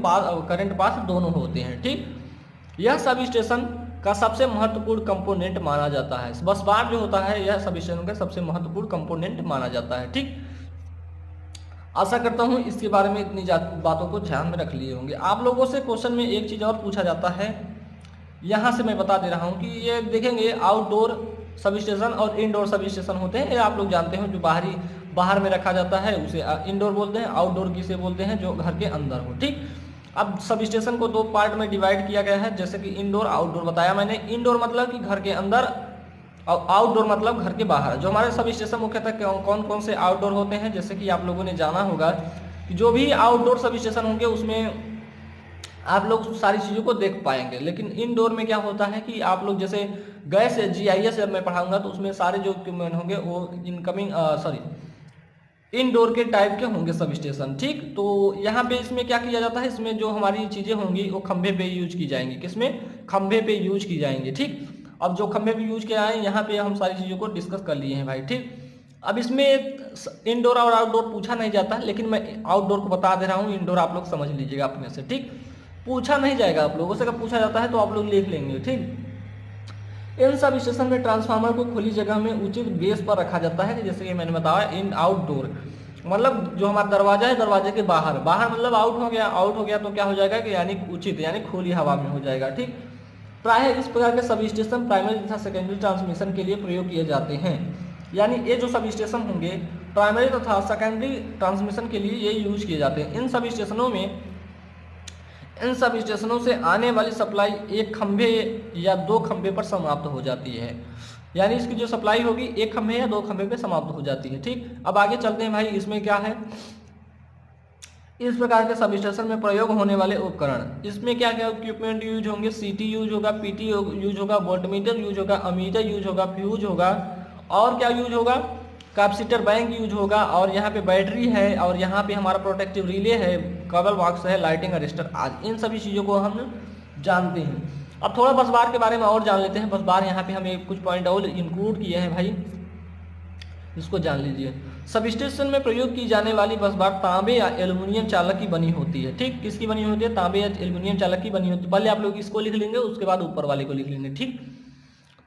करंट पाथ दोनों होते हैं, ठीक। यह सब स्टेशन का सबसे महत्वपूर्ण कंपोनेंट माना जाता है। बस बार जो होता है यह सब स्टेशन का सबसे महत्वपूर्ण कंपोनेंट माना जाता है, ठीक। आशा करता हूं इसके बारे में इतनी बातों को ध्यान में रख लिए होंगे। आप लोगों से क्वेश्चन में एक चीज और पूछा जाता है, यहां से मैं बता दे रहा हूं कि ये देखेंगे आउटडोर सब स्टेशन और इंडोर सब स्टेशन होते हैं। ये आप लोग जानते हो, जो बाहर में रखा जाता है उसे इंडोर बोलते हैं, आउटडोर किसे बोलते हैं, जो घर के अंदर हो, ठीक। अब सब स्टेशन को 2 पार्ट में डिवाइड किया गया है, जैसे कि इंडोर आउटडोर बताया मैंने। इंडोर मतलब कि घर के अंदर और आउटडोर मतलब घर के बाहर। जो हमारे सब स्टेशन मुख्यतः कौन कौन से आउटडोर होते हैं, जैसे कि आप लोगों ने जाना होगा कि जो भी आउटडोर सब स्टेशन होंगे उसमें आप लोग सारी चीज़ों को देख पाएंगे। लेकिन इनडोर में क्या होता है कि आप लोग जैसे गैस GIS जब मैं पढ़ाऊंगा तो उसमें सारे जो इक्विपमेंट होंगे वो इनडोर के टाइप के होंगे सब स्टेशन, ठीक। तो यहाँ पे इसमें क्या किया जाता है, इसमें जो हमारी चीजें होंगी वो खंभे पे यूज की जाएंगी। किसमें, खंभे पे यूज की जाएंगी, ठीक। अब जो खंभे पे यूज किया है यहाँ पे हम सारी चीजों को डिस्कस कर लिए हैं भाई, ठीक। अब इसमें इनडोर और आउटडोर पूछा नहीं जाता, लेकिन मैं आउटडोर को बता दे रहा हूँ, इनडोर आप लोग समझ लीजिएगा अपने से, ठीक। पूछा नहीं जाएगा आप लोगों से, अगर पूछा जाता है तो आप लोग लिख लेंगे, ठीक। इन सब स्टेशन में ट्रांसफार्मर को खुली जगह में उचित बेस पर रखा जाता है, जैसे कि मैंने बताया। इन आउटडोर मतलब जो हमारा दरवाजा है, दरवाजे के बाहर मतलब आउट हो गया तो क्या हो जाएगा कि यानी उचित, यानी खुली हवा में हो जाएगा, ठीक। प्रायः इस प्रकार के सब स्टेशन प्राइमरी तथा सेकेंडरी ट्रांसमिशन के लिए प्रयोग किए जाते हैं। यानी ये जो सब स्टेशन होंगे प्राइमरी तथा सेकेंडरी ट्रांसमिशन के लिए ये यूज किए जाते हैं। इन सब स्टेशनों से आने वाली सप्लाई एक खंभे या 2 खंभे पर समाप्त हो जाती है। यानी इसकी जो सप्लाई होगी एक खंभे या 2 खंभे पे समाप्त हो जाती है, ठीक। अब आगे चलते हैं भाई, इसमें क्या है, इस प्रकार के सब स्टेशन में प्रयोग होने वाले उपकरण, इसमें क्या क्या इक्विपमेंट यूज होंगे, CT यूज होगा, PT यूज होगा, वोल्टमीटर यूज होगा, अमीटर यूज होगा, फ्यूज होगा, और क्या यूज होगा, कैपेसिटर बैंक यूज होगा, और यहाँ पे बैटरी है, और यहाँ पे हमारा प्रोटेक्टिव रिले है, केबल बॉक्स है, लाइटिंग अरेस्टर आदि। इन सभी चीज़ों को हम जानते हैं। अब थोड़ा बस बार के बारे में और जान लेते हैं। बस बार यहाँ पे हमें कुछ पॉइंट और इंक्लूड किए हैं भाई, इसको जान लीजिए। सब स्टेशन में प्रयोग की जाने वाली बस बार तांबे या एल्युमिनियम चालक की बनी होती है, ठीक। किसकी बनी होती है, तांबे या एल्युमिनियम चालक की बनी होती है। पहले आप लोग इसको लिख लेंगे, उसके बाद ऊपर वाले को लिख लेंगे, ठीक।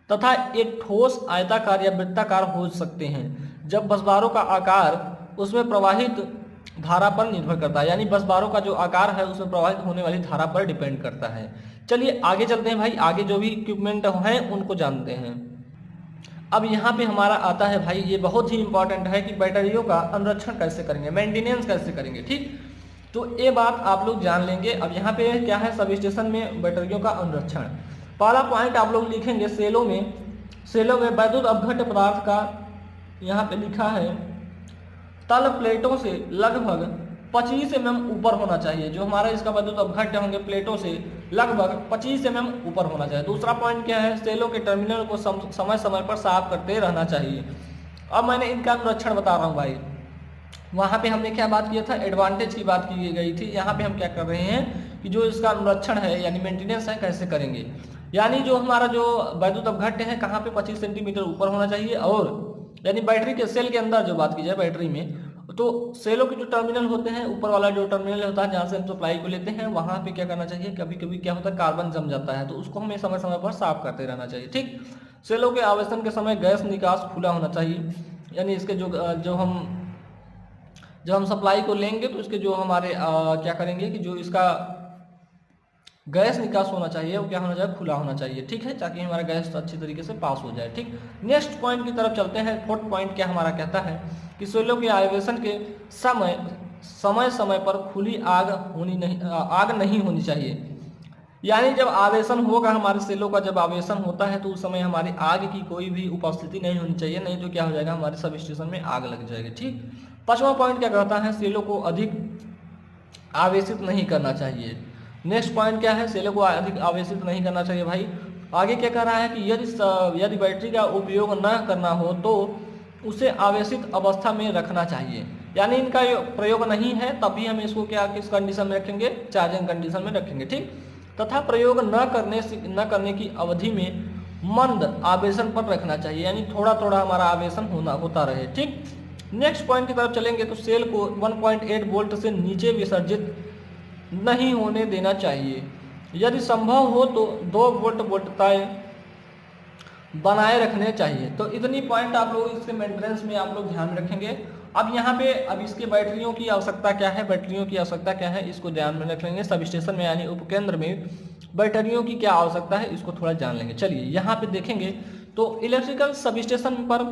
तथा एक ठोस आयताकार या वृत्ताकार हो सकते हैं, जब बसबारों का आकार उसमें प्रवाहित धारा पर निर्भर करता है। यानी बसबारों का जो आकार है उसमें प्रवाहित होने वाली धारा पर डिपेंड करता है। चलिए आगे चलते हैं भाई, आगे जो भी इक्विपमेंट हैं उनको जानते हैं। अब यहाँ पे हमारा आता है भाई, ये बहुत ही इंपॉर्टेंट है कि बैटरियों का अनुरक्षण कैसे करेंगे, मेंटेनेंस कैसे करेंगे, ठीक। तो ये बात आप लोग जान लेंगे। अब यहाँ पे क्या है, सब स्टेशन में बैटरियों का अनुरक्षण। पहला पॉइंट आप लोग लिखेंगे, सेलों में वैद्युत अपघट्य पदार्थ का यहाँ पे लिखा है तल प्लेटों से लगभग 25 mm ऊपर होना चाहिए। जो हमारा इसका वैद्युत अपघट्य होंगे प्लेटों से लगभग 25 mm ऊपर होना चाहिए। दूसरा पॉइंट क्या है, सेलों के टर्मिनल को समय समय पर साफ करते रहना चाहिए। अब मैंने इनका अनुरक्षण बता रहा हूँ भाई। वहाँ पे हमने क्या बात किया था, एडवांटेज की बात की गई थी। यहाँ पे हम क्या कर रहे हैं कि जो इसका अनुरक्षण है यानी मेंटेनेंस है कैसे करेंगे। यानी जो हमारा जो वैद्युत अपघट्य है कहाँ पे 25 सेंटीमीटर ऊपर होना चाहिए, और यानी बैटरी के सेल के अंदर जो बात की जाए बैटरी में, तो सेलों के जो टर्मिनल होते हैं, ऊपर वाला जो टर्मिनल होता है जहाँ से हम सप्लाई को लेते हैं, वहाँ पे क्या करना चाहिए, कभी कभी क्या होता है कार्बन जम जाता है, तो उसको हमें समय समय पर साफ करते रहना चाहिए। ठीक, सेलों के आवेशन के समय गैस निकास खुला होना चाहिए। यानी इसके जब हम सप्लाई को लेंगे तो इसके जो हमारे क्या करेंगे कि जो इसका गैस निकास होना चाहिए वो क्या होना चाहिए, खुला होना चाहिए। ठीक है, ताकि हमारा गैस अच्छी तरीके से पास हो जाए। ठीक, नेक्स्ट पॉइंट की तरफ चलते हैं। फोर्थ पॉइंट क्या हमारा कहता है कि सेलों के आवेशन के समय समय पर खुली आग नहीं होनी चाहिए। यानी जब आवेशन होगा हमारे सेलों का, जब आवेशन होता है तो उस समय हमारी आग की कोई भी उपस्थिति नहीं होनी चाहिए, नहीं तो क्या हो जाएगा, हमारे सब स्टेशन में आग लग जाएगी। ठीक, पांचवा पॉइंट क्या कहता है, सेलों को अधिक आवेशित नहीं करना चाहिए। नेक्स्ट पॉइंट क्या है, सेलों को अधिक आवेशित नहीं करना चाहिए भाई। आगे क्या कह रहा है कि यदि बैटरी का उपयोग न करना हो तो उसे आवेशित अवस्था में रखना चाहिए। यानी इनका प्रयोग नहीं है तभी हम इसको क्या किस कंडीशन में रखेंगे, चार्जिंग कंडीशन में रखेंगे। ठीक, तथा प्रयोग न करने की अवधि में मंद आवेशन पर रखना चाहिए, यानी थोड़ा थोड़ा हमारा आवेशन होता रहे। ठीक, नेक्स्ट पॉइंट की तरफ चलेंगे तो सेल को 1.8 वोल्ट से नीचे विसर्जित नहीं होने देना चाहिए। यदि संभव हो तो 2 वोल्ट वोल्टताएं बनाए रखने चाहिए। तो इतनी पॉइंट आप लोग इसके मेंटेनेंस में आप लोग ध्यान रखेंगे। अब यहाँ पे अब इसके बैटरियों की आवश्यकता क्या है, बैटरियों की आवश्यकता क्या है इसको ध्यान में रख लेंगे। सब स्टेशन में यानी उपकेंद्र में बैटरियों की क्या आवश्यकता है इसको थोड़ा जान लेंगे। चलिए यहाँ पे देखेंगे तो इलेक्ट्रिकल सब स्टेशन पर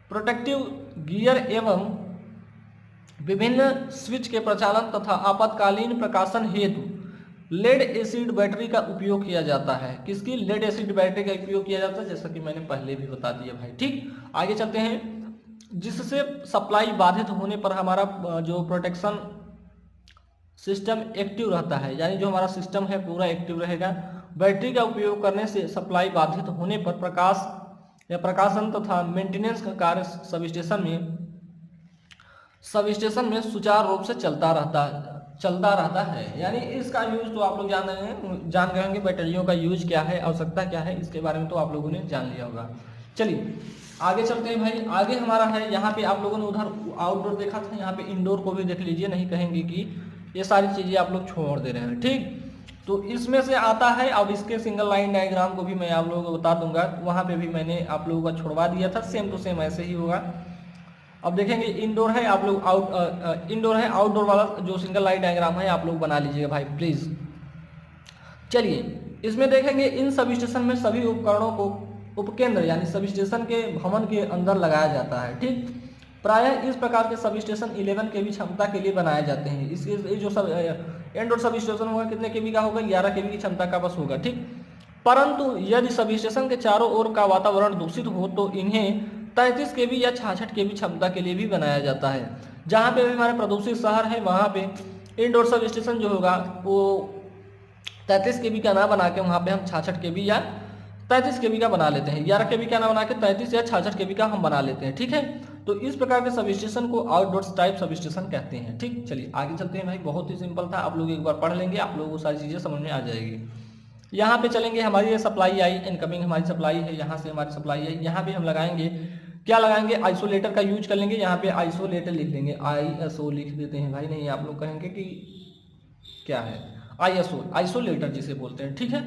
प्रोटेक्टिव गियर एवं विभिन्न स्विच के प्रचालन तथा आपातकालीन प्रकाशन हेतु लेड एसिड बैटरी का उपयोग किया जाता है। किसकी, लेड एसिड बैटरी का उपयोग किया जाता है, जैसा कि मैंने पहले भी बता दिया भाई। ठीक, आगे चलते हैं। जिससे सप्लाई बाधित होने पर हमारा जो प्रोटेक्शन सिस्टम एक्टिव रहता है, यानी जो हमारा सिस्टम है पूरा एक्टिव रहेगा। बैटरी का उपयोग करने से सप्लाई बाधित होने पर प्रकाश या प्रकाशन तथा मेंटेनेंस का कार्य सब स्टेशन में सुचारू रूप से चलता रहता है। यानी इसका यूज तो आप लोग जान गए होंगे, बैटरियों का यूज क्या है, आवश्यकता क्या है, इसके बारे में तो आप लोगों ने जान लिया होगा। चलिए आगे चलते हैं भाई। आगे हमारा है यहाँ पे आप लोगों ने उधर आउटडोर देखा था, यहाँ पे इंडोर को भी देख लीजिए, नहीं कहेंगे कि ये सारी चीजें आप लोग छोड़ दे रहे हैं। ठीक, तो इसमें से आता है, अब इसके सिंगल लाइन डायग्राम को भी मैं आप लोगों को बता दूंगा। वहां पे भी मैंने आप लोगों का छोड़वा दिया था, सेम टू सेम ऐसे ही होगा। अब देखेंगे इंडोर है, आप लोग इंडोर है, आउटडोर वाला जो सिंगल लाइन डायग्राम है आप लोग बना लीजिएगा भाई प्लीज। चलिए इसमें देखेंगे इन सब स्टेशन में सभी उपकरणों को उपकेंद्र यानी सब स्टेशन के भवन के अंदर लगाया जाता है। ठीक, प्रायः इस प्रकार के सब स्टेशन 11 केवी क्षमता के लिए बनाए जाते हैं। इसके जो सब इंडोर सब स्टेशन होगा कितने केवी का होगा, 11 केवी की क्षमता का बस होगा। ठीक, परंतु यदि सब स्टेशन के चारों ओर का वातावरण दूषित हो तो इन्हें 33 केवी या 66 केवी क्षमता के लिए भी बनाया जाता है। जहाँ पे भी हमारे प्रदूषित शहर है वहाँ पे इंडोर सब स्टेशन जो होगा वो 33 केवी का ना बना के वहाँ पे हम 66 केवी या 33 केवी का बना लेते हैं। 11 केवी का ना बना के 33 या 66 केवी का हम बना लेते हैं। ठीक है, तो इस प्रकार के सब स्टेशन को आउटडोर टाइप सब स्टेशन कहते हैं। ठीक, चलिए आगे चलते हैं भाई। बहुत ही सिंपल था, आप लोग एक बार पढ़ लेंगे, आप लोगों को सारी चीजें समझ में आ जाएगी। यहाँ पे चलेंगे, हमारी ये सप्लाई आई, इनकमिंग हमारी सप्लाई है, यहाँ से हमारी सप्लाई है। यहाँ पे हम लगाएंगे, क्या लगाएंगे, आइसोलेटर का यूज कर लेंगे। यहाँ पे आइसोलेटर लिख देंगे, ISO लिख देते हैं भाई, नहीं आप लोग कहेंगे कि क्या है ISO, आइसोलेटर जिसे बोलते हैं। ठीक है,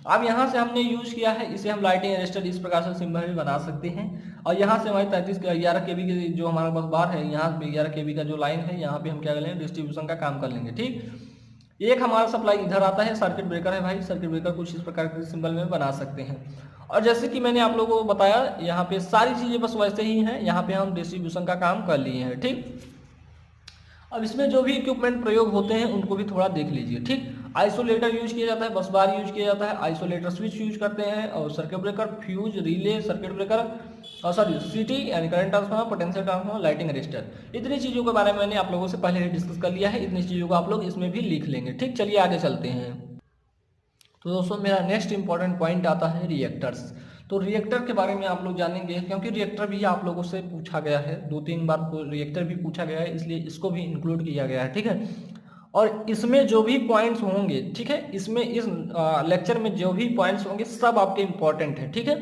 अब यहाँ से हमने यूज किया है, इसे हम लाइटिंग अरेस्टर इस प्रकार से सिंबल भी बना सकते हैं। और यहाँ से हमारी 11 केवी की जो हमारा बस बार है, यहाँ पे 11 केवी का जो लाइन है, यहाँ पे हम क्या कर लेंगे, डिस्ट्रीब्यूशन का काम कर लेंगे। ठीक, एक हमारा सप्लाई इधर आता है, सर्किट ब्रेकर है भाई, सर्किट ब्रेकर कुछ इस प्रकार के सिंबल में बना सकते हैं। और जैसे कि मैंने आप लोगों को बताया, यहाँ पे सारी चीजें बस वैसे ही हैं, यहाँ पे हम डिस्ट्रीब्यूशन का काम कर लिए हैं। ठीक, अब इसमें जो भी इक्विपमेंट प्रयोग होते हैं उनको भी थोड़ा देख लीजिए। ठीक, आइसोलेटर यूज किया जाता है, बस बार यूज किया जाता है, आइसोलेटर स्विच यूज करते हैं, और circuit breaker, fuse, relay, circuit breaker, sorry सीटी यानी current transformer, potential transformer, lighting arrester, इतनी चीज़ों के बारे में मैंने आप लोगों से पहले ही डिस्कस कर लिया है। इतनी चीज़ों को आप लोग इसमें भी लिख लेंगे। ठीक, चलिए आगे चलते हैं। तो दोस्तों मेरा नेक्स्ट इंपॉर्टेंट पॉइंट आता है रिएक्टर्स। तो रिएक्टर के बारे में आप लोग जानेंगे, क्योंकि रिएक्टर भी आप लोगों से पूछा गया है, 2-3 बार रिएक्टर भी पूछा गया है, इसलिए इसको भी इंक्लूड किया गया है। ठीक है, और इसमें जो भी पॉइंट्स होंगे, ठीक है, इसमें इस लेक्चर में जो भी पॉइंट्स होंगे सब आपके इंपॉर्टेंट है। ठीक है,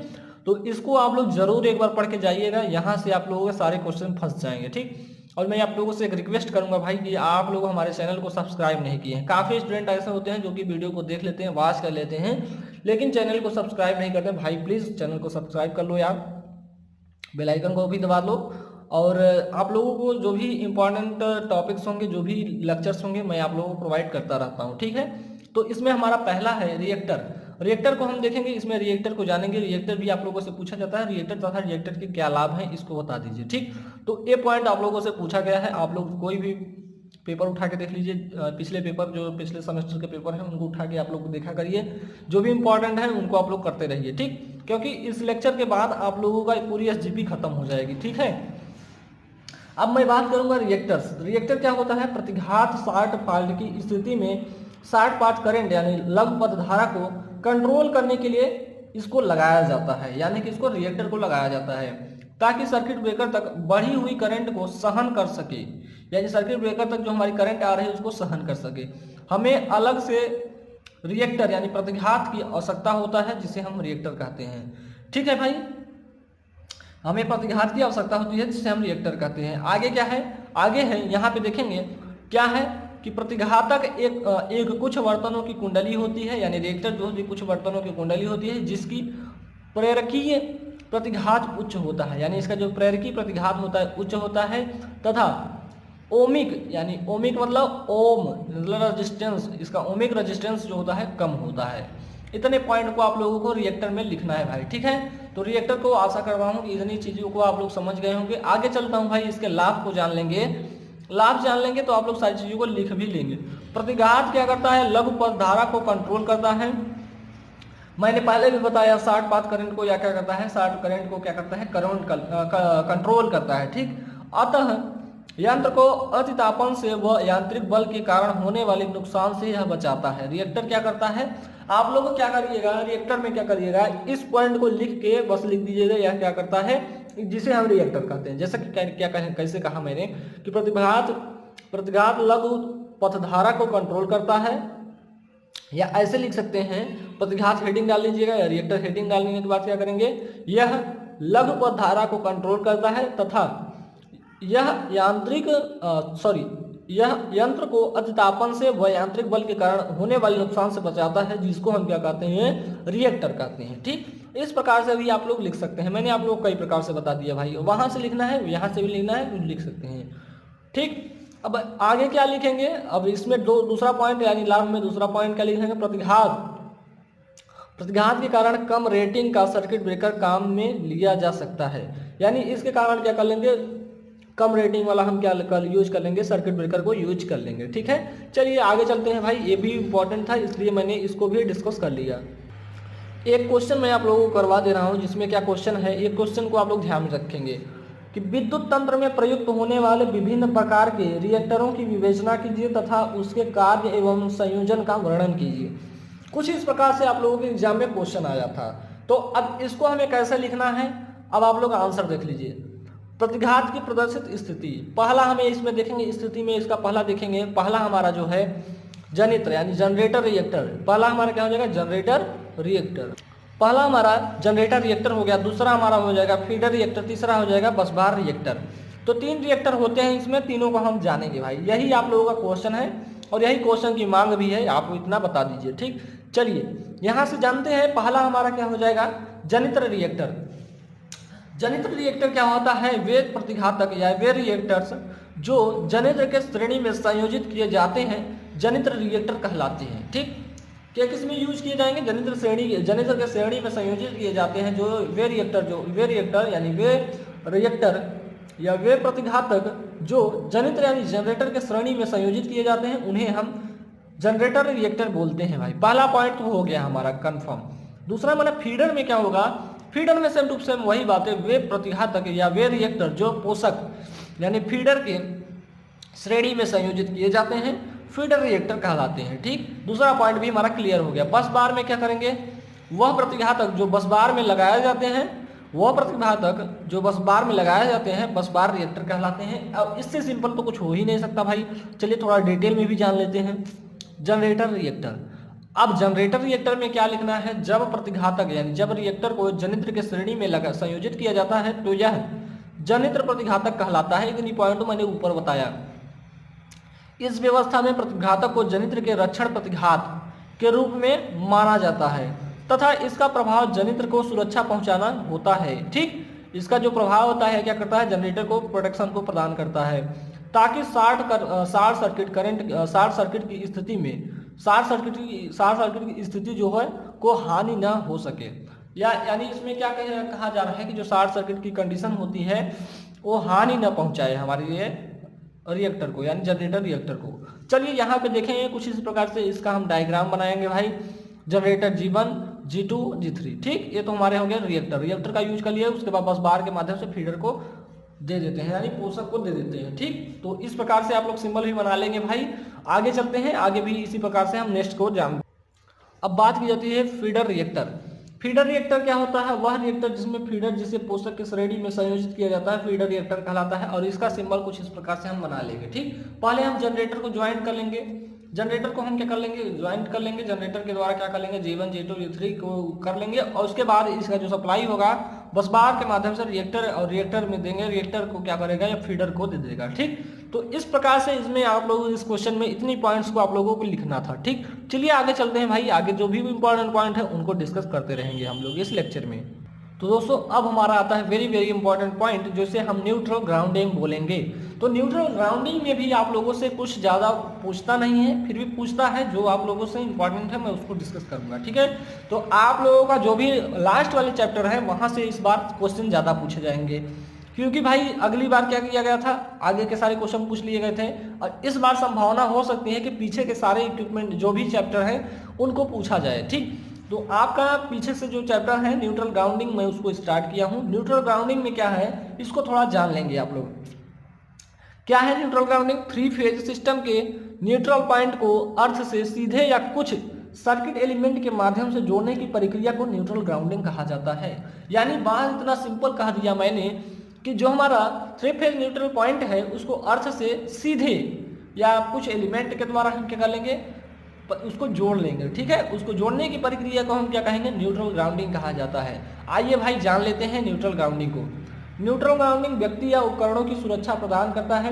तो इसको आप लोग जरूर एक बार पढ़ के जाइएगा, यहाँ से आप लोगों के सारे क्वेश्चन फंस जाएंगे। ठीक, और मैं आप लोगों से एक रिक्वेस्ट करूंगा भाई कि आप लोग हमारे चैनल को सब्सक्राइब नहीं किए हैं। काफ़ी स्टूडेंट ऐसे होते हैं जो कि वीडियो को देख लेते हैं, वॉच कर लेते हैं, लेकिन चैनल को सब्सक्राइब नहीं करते। भाई प्लीज़ चैनल को सब्सक्राइब कर लो यार, बेल आइकन को भी दबा लो। और आप लोगों को जो भी इंपॉर्टेंट टॉपिक्स होंगे, जो भी लेक्चर्स होंगे, मैं आप लोगों को प्रोवाइड करता रहता हूँ। ठीक है, तो इसमें हमारा पहला है रिएक्टर। रिएक्टर को हम देखेंगे, इसमें रिएक्टर को जानेंगे। रिएक्टर भी आप लोगों से पूछा जाता है, रिएक्टर तथा रिएक्टर के क्या लाभ हैं इसको बता दीजिए। ठीक, तो ये पॉइंट आप लोगों से पूछा गया है। आप लोग कोई भी पेपर उठा के देख लीजिए, पिछले पेपर जो पिछले सेमेस्टर के पेपर हैं उनको उठा के आप लोग देखा करिए, जो भी इंपॉर्टेंट है उनको आप लोग करते रहिए। ठीक, क्योंकि इस लेक्चर के बाद आप लोगों का पूरी एसजीपी खत्म हो जाएगी। ठीक है, अब मैं बात करूंगा रिएक्टर्स। रिएक्टर क्या होता है? प्रतिघात शॉर्ट फॉल्ट की स्थिति में शॉर्ट पाथ करंट यानी लघु पथ धारा को कंट्रोल करने के लिए इसको लगाया जाता है, यानी कि इसको रिएक्टर को लगाया जाता है ताकि सर्किट ब्रेकर तक बढ़ी हुई करंट को सहन कर सके, यानी सर्किट ब्रेकर तक जो हमारी करंट आ रही है उसको सहन कर सके। हमें अलग से रिएक्टर यानी प्रतिघात की आवश्यकता होता है, जिसे हम रिएक्टर कहते हैं। ठीक है भाई, हमें प्रतिघात की आवश्यकता होती है जिसे हम रिएक्टर कहते हैं। आगे क्या है? आगे है यहाँ पे देखेंगे क्या है कि प्रतिघातक एक कुछ वर्तनों की कुंडली होती है, यानी रिएक्टर जो भी कुछ वर्तनों की कुंडली होती है जिसकी प्रेरकीय प्रतिघात उच्च होता है, यानी इसका जो प्रेरकीय प्रतिघात होता है उच्च होता है, तथा ओमिक यानी ओमिक मतलब ओम मतलब रेजिस्टेंस, इसका ओमिक रेजिस्टेंस जो होता है कम होता है। इतने पॉइंट को आप लोगों को रिएक्टर में लिखना है भाई। ठीक है, तो रिएक्टर को आशा कर रहा हूँ कि इतनी चीजों को आप लोग समझ गए होंगे। आगे चलता हूँ भाई, इसके लाभ को जान लेंगे। लाभ जान लेंगे तो आप लोग सारी चीजों को लिख भी लेंगे। प्रतिघात क्या करता है? लघु पथ धारा को कंट्रोल करता है। मैंने पहले भी बताया शॉर्ट पाथ करंट को या क्या करता है, शॉर्ट करंट को क्या करता है, करंट कंट्रोल करता है। ठीक, अतः यंत्र को अतितापन से व यांत्रिक बल के कारण होने वाले नुकसान से यह बचाता है। रिएक्टर क्या करता है? आप लोग क्या करिएगा, रिएक्टर में क्या करिएगा, इस पॉइंट को लिख के बस लिख दीजिएगा यह क्या करता है, जिसे हम रिएक्टर कहते हैं। जैसा कि क्या कैसे कहा मैंने कि प्रतिघात लघु पथधारा को कंट्रोल करता है, या ऐसे लिख सकते हैं, प्रतिघात हेडिंग डाल लीजिएगा या रिएक्टर हेडिंग डालने के बाद क्या करेंगे, यह लघु पथ धारा को कंट्रोल करता है तथा यह यंत्र को अतितापन से व यांत्रिक बल के कारण होने वाले नुकसान से बचाता है, जिसको हम क्या कहते हैं, रिएक्टर कहते हैं। ठीक, इस प्रकार से भी आप लोग लिख सकते हैं। मैंने आप लोग कई प्रकार से बता दिया भाई, वहां से लिखना है, यहाँ से भी लिखना है, कुछ लिख सकते हैं। ठीक, अब आगे क्या लिखेंगे? अब इसमें दूसरा पॉइंट यानी लाभ में दूसरा पॉइंट क्या लिखेंगे? प्रतिघात के कारण कम रेटिंग का सर्किट ब्रेकर काम में लिया जा सकता है, यानी इसके कारण क्या कर लेंगे, कम रेटिंग वाला हम क्या यूज कर लेंगे, सर्किट ब्रेकर को यूज कर लेंगे। ठीक है, चलिए आगे चलते हैं भाई, ये भी इंपॉर्टेंट था इसलिए मैंने इसको भी डिस्कस कर लिया। एक क्वेश्चन मैं आप लोगों को करवा दे रहा हूँ, जिसमें क्या क्वेश्चन है, एक क्वेश्चन को आप लोग ध्यान में रखेंगे कि विद्युत तंत्र में प्रयुक्त होने वाले विभिन्न प्रकार के रिएक्टरों की विवेचना कीजिए तथा उसके कार्य एवं संयोजन का वर्णन कीजिए। कुछ इस प्रकार से आप लोगों के एग्जाम में क्वेश्चन आया था। तो अब इसको हमें कैसे लिखना है, अब आप लोग आंसर देख लीजिए। प्रतिघात की प्रदर्शित स्थिति, पहला हमें इसमें देखेंगे, स्थिति में इसका पहला देखेंगे, पहला हमारा जो है जनित्र यानी जनरेटर रिएक्टर, पहला हमारा क्या हो जाएगा, जनरेटर रिएक्टर। पहला हमारा जनरेटर रिएक्टर हो गया, दूसरा हमारा हो जाएगा फीडर रिएक्टर, तीसरा हो जाएगा बसबार रिएक्टर। तो 3 रिएक्टर होते हैं इसमें, तीनों को हम जानेंगे भाई। यही आप लोगों का क्वेश्चन है और यही क्वेश्चन की मांग भी है, आप इतना बता दीजिए। ठीक, चलिए यहाँ से जानते हैं, पहला हमारा क्या हो जाएगा, जनित्र रिएक्टर। जनित्र रिएक्टर क्या होता है, वे प्रतिघातक या वे रिएक्टर्स जो जनित्र के श्रेणी में संयोजित किए जाते हैं जनित्र रिएक्टर कहलाते हैं। ठीक, क्या किस में यूज किए जाएंगे, जनित्र के श्रेणी में संयोजित किए जाते हैं जो वे रिएक्टर यानी वे रिएक्टर या वे प्रतिघातक जो जनित्र यानी जनरेटर के श्रेणी में संयोजित किए जाते हैं, उन्हें हम जनरेटर रिएक्टर बोलते हैं भाई। पहला पॉइंट तो हो गया हमारा कंफर्म। दूसरा हमारा फीडर में क्या होगा, फीडर में सेम टू सेम वही बातें, वे प्रतिघातक या वे रिएक्टर जो पोषक यानी फीडर के श्रेणी में संयोजित किए जाते हैं फीडर रिएक्टर कहलाते हैं। ठीक, दूसरा पॉइंट भी हमारा क्लियर हो गया। बस बार में क्या करेंगे, वह प्रतिघातक जो बस बार में लगाए जाते हैं, वह प्रतिघातक जो बस बार में लगाए जाते हैं बस बार रिएक्टर कहलाते हैं। अब इससे सिंपल तो कुछ हो ही नहीं सकता भाई। चलिए थोड़ा डिटेल में भी जान लेते हैं। जनरेटर रिएक्टर, अब जनरेटर रिएक्टर में क्या लिखना है, जब प्रतिघातक यानी जब रिएक्टर को जनित्र के श्रेणी में लगा संयोजित किया जाता है तो यह जनित्र प्रतिघातक कहलाता है। इतनी पॉइंट तो मैंने ऊपर बताया। इस व्यवस्था में प्रतिघातक को जनित्र के रक्षण प्रतिघात के रूप में माना जाता है तथा इसका प्रभाव जनित्र को सुरक्षा पहुंचाना होता है। ठीक, इसका जो प्रभाव होता है क्या करता है, जनरेटर को प्रोटेक्शन को प्रदान करता है ताकि शॉर्ट सर्किट की स्थिति में शॉर्ट सर्किट की स्थिति जो है को हानि ना हो सके। यानी इसमें क्या कहा जा रहा है कि जो शॉर्ट सर्किट की कंडीशन होती है वो हानि ना पहुंचाए हमारे लिए रिएक्टर को यानी जनरेटर रिएक्टर को। चलिए यहाँ पे देखेंगे कुछ इस प्रकार से इसका हम डायग्राम बनाएंगे भाई। Generator G1, G2, G3। ठीक, ये तो हमारे हो गए रिएक्टर का यूज कर लिया। उसके बाद बस बार के माध्यम से फीडर को दे देते हैं यानी पोषक को दे देते हैं। ठीक, तो इस प्रकार से आप लोग सिंबल भी बना लेंगे भाई। आगे चलते हैं, आगे भी इसी प्रकार से हम नेक्स्ट को जान। अब बात की जाती है फीडर रिएक्टर। फीडर रिएक्टर क्या होता है, वह रिएक्टर जिसमें फीडर जिसे पोषक के श्रेणी में संयोजित किया जाता है फीडर रिएक्टर कहलाता है। और इसका सिंबल कुछ इस प्रकार से हम बना लेंगे। ठीक, पहले हम जनरेटर को ज्वाइंट कर लेंगे। जनरेटर को हम क्या कर लेंगे, ज्वाइंट कर लेंगे। जनरेटर के द्वारा क्या कर लेंगे, G1, G2, G3 को कर लेंगे और उसके बाद इसका जो सप्लाई होगा बस बार के माध्यम से रिएक्टर और रिएक्टर में देंगे। रिएक्टर को क्या करेगा या फीडर को दे देगा। ठीक, तो इस प्रकार से इसमें आप लोग इस क्वेश्चन में इतनी पॉइंट्स को आप लोगों को लिखना था। ठीक, चलिए आगे चलते हैं भाई। आगे जो भी इंपॉर्टेंट पॉइंट है उनको डिस्कस करते रहेंगे हम लोग इस लेक्चर में। तो दोस्तों अब हमारा आता है वेरी वेरी इंपॉर्टेंट पॉइंट जिसे हम न्यूट्रल ग्राउंडिंग बोलेंगे। तो न्यूट्रल ग्राउंडिंग में भी आप लोगों से कुछ ज़्यादा पूछता नहीं है, फिर भी पूछता है। जो आप लोगों से इंपॉर्टेंट है मैं उसको डिस्कस करूंगा। ठीक है, तो आप लोगों का जो भी लास्ट वाले चैप्टर है वहां से इस बार क्वेश्चन ज़्यादा पूछे जाएंगे, क्योंकि भाई अगली बार क्या किया गया था, आगे के सारे क्वेश्चन पूछ लिए गए थे और इस बार संभावना हो सकती है कि पीछे के सारे इक्विपमेंट जो भी चैप्टर है उनको पूछा जाए। ठीक, तो आपका पीछे से जो चैप्टर है न्यूट्रल ग्राउंडिंग मैं उसको स्टार्ट किया हूं। न्यूट्रल ग्राउंडिंग में क्या है इसको थोड़ा जान लेंगे आप लोग। क्या है neutral grounding, three phase system के न्यूट्रल पॉइंट को अर्थ से सीधे या कुछ सर्किट एलिमेंट के माध्यम से जोड़ने की प्रक्रिया को न्यूट्रल ग्राउंडिंग कहा जाता है। यानी बात इतना सिंपल कह दिया मैंने कि जो हमारा थ्री फेज न्यूट्रल पॉइंट है उसको अर्थ से सीधे या कुछ एलिमेंट के द्वारा हम क्या कर लेंगे, उसको जोड़ लेंगे। ठीक है, उसको जोड़ने की प्रक्रिया को हम क्या कहेंगे, न्यूट्रल ग्राउंडिंग कहा जाता है। आइए भाई जान लेते हैं न्यूट्रल ग्राउंडिंग को। न्यूट्रल ग्राउंडिंग व्यक्ति या उपकरणों की सुरक्षा प्रदान करता है।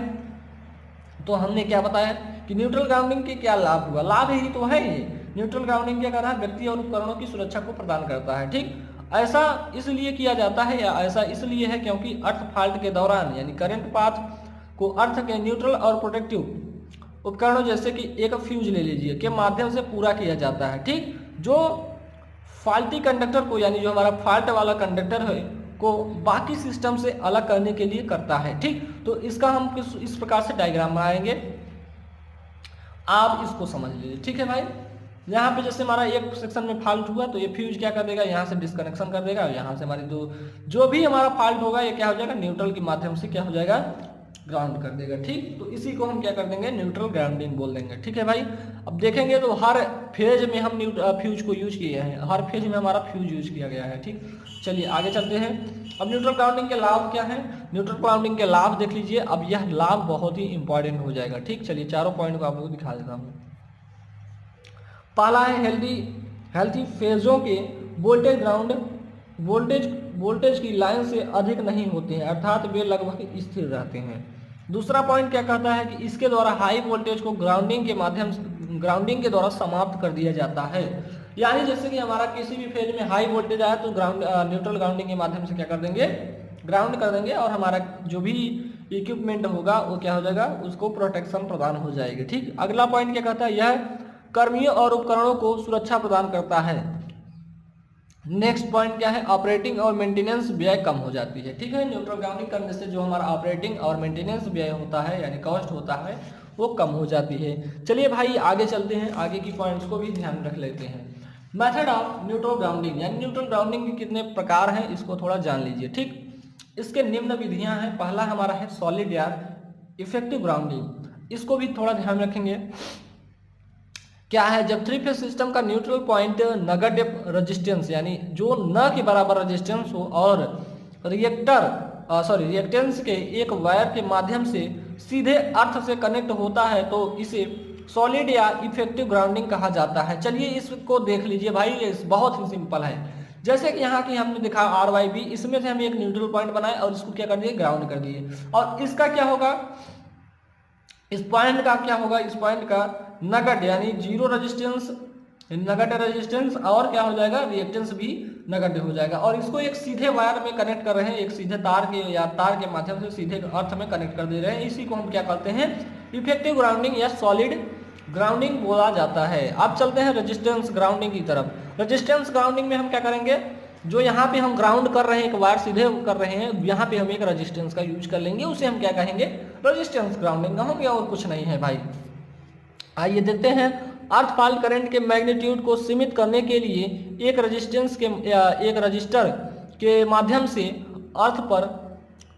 तो हमने क्या बताया कि न्यूट्रल ग्राउंडिंग के क्या लाभ हुआ, लाभ ही तो है ये। न्यूट्रल ग्राउंडिंग क्या कर रहा है, व्यक्ति और उपकरणों की सुरक्षा को प्रदान करता है। ठीक, ऐसा इसलिए किया जाता है या ऐसा इसलिए है क्योंकि अर्थ फॉल्ट के दौरान यानी करंट पाथ को अर्थ के न्यूट्रल और प्रोटेक्टिव उपकरणों जैसे कि एक फ्यूज ले लीजिए के माध्यम से पूरा किया जाता है। ठीक, जो फॉल्टी कंडक्टर को यानी जो हमारा फॉल्ट वाला कंडक्टर है को बाकी सिस्टम से अलग करने के लिए करता है। ठीक, तो इसका हम इस प्रकार से डायग्राम बनाएंगे, आप इसको समझ लीजिए। ठीक है भाई, यहाँ पे जैसे हमारा एक सेक्शन में फॉल्ट हुआ तो ये फ्यूज क्या कर देगा, यहाँ से डिस्कनेक्शन कर देगा और यहाँ से हमारी जो भी हमारा फॉल्ट होगा ये क्या हो जाएगा, न्यूट्रल के माध्यम से क्या हो जाएगा, ग्राउंड कर देगा। ठीक, तो इसी को हम क्या कर देंगे, न्यूट्रल ग्राउंडिंग बोल देंगे। ठीक है भाई, अब देखेंगे तो हर फेज में हम फ्यूज को यूज किए हैं, हर फेज में हमारा फ्यूज यूज किया गया है। ठीक, चलिए आगे चलते हैं। अब न्यूट्रल ग्राउंडिंग के लाभ क्या है, न्यूट्रल ग्राउंडिंग के लाभ देख लीजिए। अब यह लाभ बहुत ही इंपॉर्टेंट हो जाएगा। ठीक, चलिए चारों पॉइंट को आप लोगों को दिखा देता हूँ। पहला है हेल्थी फेजों के वोल्टेज की लाइन से अधिक नहीं होते हैं, अर्थात वे लगभग स्थिर रहते हैं। दूसरा पॉइंट क्या कहता है कि इसके द्वारा हाई वोल्टेज को ग्राउंडिंग के द्वारा समाप्त कर दिया जाता है। यानी जैसे कि हमारा किसी भी फेज में हाई वोल्टेज आया तो न्यूट्रल ग्राउंडिंग के माध्यम से क्या कर देंगे, ग्राउंड कर देंगे और हमारा जो भी इक्विपमेंट होगा वो क्या हो जाएगा, उसको प्रोटेक्शन प्रदान हो जाएगी। ठीक, अगला पॉइंट क्या कहता है, यह कर्मियों और उपकरणों को सुरक्षा प्रदान करता है। नेक्स्ट पॉइंट क्या है, ऑपरेटिंग और मेंटेनेंस व्यय कम हो जाती है। ठीक है, न्यूट्रल ग्राउंडिंग करने से जो हमारा ऑपरेटिंग और मेंटेनेंस व्यय होता है यानी कॉस्ट होता है वो कम हो जाती है। चलिए भाई आगे चलते हैं, आगे की पॉइंट्स को भी ध्यान रख लेते हैं। मेथड ऑफ न्यूट्रल ग्राउंडिंग, यानी न्यूट्रल ग्राउंडिंग के कितने प्रकार हैं इसको थोड़ा जान लीजिए। ठीक, इसके निम्न विधियां हैं। पहला हमारा है सॉलिड या इफेक्टिव ग्राउंडिंग, इसको भी थोड़ा ध्यान रखेंगे। क्या है, जब थ्री फेज सिस्टम का न्यूट्रल पॉइंट नेगेटिव रेजिस्टेंस यानी जो न के बराबर रेजिस्टेंस हो और रिएक्टेंस के एक वायर के माध्यम से सीधे अर्थ से कनेक्ट होता है तो इसे सॉलिड या इफेक्टिव ग्राउंडिंग कहा जाता है। चलिए इसको देख लीजिए भाई, ये बहुत ही सिंपल है। जैसे कि यहाँ की हमने देखा RYB, इसमें से हम एक न्यूट्रल पॉइंट बनाए और इसको क्या कर दिए, ग्राउंड कर दिए। और इसका क्या होगा, इस पॉइंट का क्या होगा, इस पॉइंट का नेगेटिव यानी जीरो रेजिस्टेंस, नेगेटिव रेजिस्टेंस और क्या हो जाएगा, रिएक्टेंस भी नेगेटिव हो जाएगा। और इसको एक सीधे वायर में कनेक्ट कर रहे हैं, एक सीधे तार के या तार के माध्यम से सीधे अर्थ में कनेक्ट कर दे रहे हैं। इसी को हम क्या कहते हैं, इफेक्टिव ग्राउंडिंग या सॉलिड ग्राउंडिंग बोला जाता है। अब चलते हैं रेजिस्टेंस ग्राउंडिंग की तरफ। रेजिस्टेंस ग्राउंडिंग में हम क्या करेंगे, जो यहाँ पे हम ग्राउंड कर रहे हैं, एक वायर सीधे कर रहे हैं, यहाँ पे हम एक रेजिस्टेंस का यूज कर लेंगे, उसे हम क्या कहेंगे, रेजिस्टेंस ग्राउंडिंग कहेंगे, और कुछ नहीं है भाई। आइए देखते हैं, अर्थ फाल्ट करंट के मैग्नीट्यूड को सीमित करने के लिए एक रेजिस्टेंस के एक रजिस्टर के माध्यम से अर्थ पर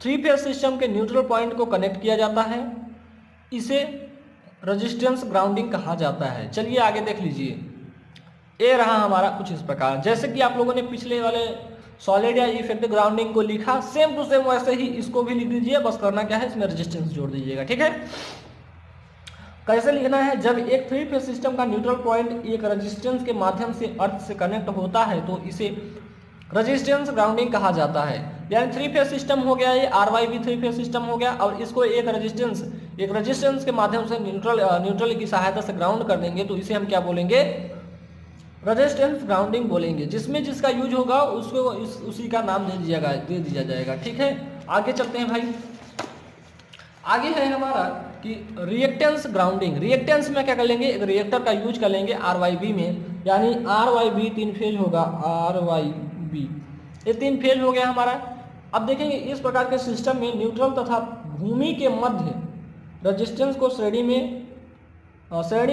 थ्री फेज सिस्टम के न्यूट्रल पॉइंट को कनेक्ट किया जाता है, इसे रेजिस्टेंस ग्राउंडिंग कहा जाता है। चलिए आगे देख लीजिए, ये रहा हमारा कुछ इस प्रकार। जैसे कि आप लोगों ने पिछले वाले सॉलिड या इफेक्टिव ग्राउंडिंग को लिखा, सेम टू सेम वैसे ही इसको भी लिख दीजिए, बस करना क्या है, इसमें रेजिस्टेंस जोड़ दीजिएगा। ठीक है, कैसे लिखना है, जब एक थ्री फेज सिस्टम का न्यूट्रल पॉइंट एक रेजिस्टेंस के माध्यम से अर्थ से कनेक्ट होता है तो इसे रेजिस्टेंस ग्राउंडिंग कहा जाता है। यानी थ्री फेज सिस्टम हो गया, ये RYB थ्री फेज सिस्टम हो गया, और इसको एक रेजिस्टेंस के माध्यम से न्यूट्रल की सहायता से ग्राउंड कर देंगे तो इसे हम क्या बोलेंगे, रेजिस्टेंस ग्राउंडिंग बोलेंगे। जिसमें जिसका यूज होगा उसको उसी का नाम दे दिया जाएगा। ठीक है, आगे चलते हैं भाई। आगे है हमारा कि रिएक्टेंस ग्राउंडिंग। रिएक्टेंस में क्या कर लेंगे, एक रिएक्टर का यूज कर लेंगे RYB में, यानी RYB तीन फेज होगा, RYB ये तीन फेज हो गया हमारा। अब देखेंगे इस प्रकार के सिस्टम में न्यूट्रल तथा भूमि के मध्य रेजिस्टेंस को श्रेणी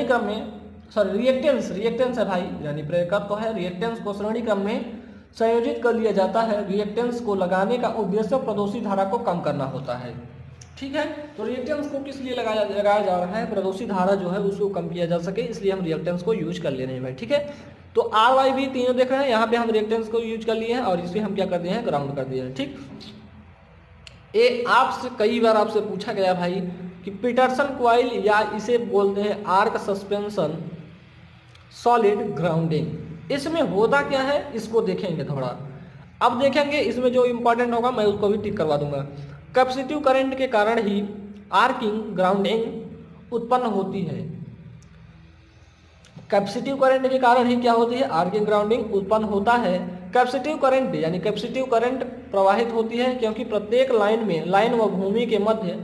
क्रम में रिएक्टेंस है भाई, यानी प्रेरकत्व तो है, रिएक्टेंस को श्रेणी क्रम में संयोजित कर लिया जाता है। रिएक्टेंस को लगाने का उद्देश्य प्रदोषी धारा को कम करना होता है। ठीक है, तो रिएक्टेंस को किस लिए लगाया जा रहा है, प्रदोषी धारा जो है उसको कम किया जा सके, इसलिए हम रिएक्टेंस को यूज कर ले रहे हैं भाई। ठीक है, तो RYB तीनों देख रहे हैं, यहाँ पे हम रिएक्टेंस को यूज कर लिए हैं और इसे हम क्या कर दिए हैं, ग्राउंड कर दिए हैं। ठीक, ये आपसे कई बार आपसे पूछा गया भाई कि पीटरसन कॉइल या इसे बोलते हैं आर्क सस्पेंशन सॉलिड ग्राउंडिंग, इसमें होता क्या है इसको देखेंगे थोड़ा। अब देखेंगे इसमें जो इंपॉर्टेंट होगा मैं उसको भी टिक करवा दूंगा। कैपेसिटिव करंट के कारण ही आर्किंग ग्राउंडिंग उत्पन्न होती है। कैपेसिटिव करंट के कारण ही क्या होती है, आर्किंग ग्राउंडिंग उत्पन्न होता है। कैपेसिटिव करंट यानी कैपेसिटिव करंट प्रवाहित होती है क्योंकि प्रत्येक लाइन व भूमि के मध्य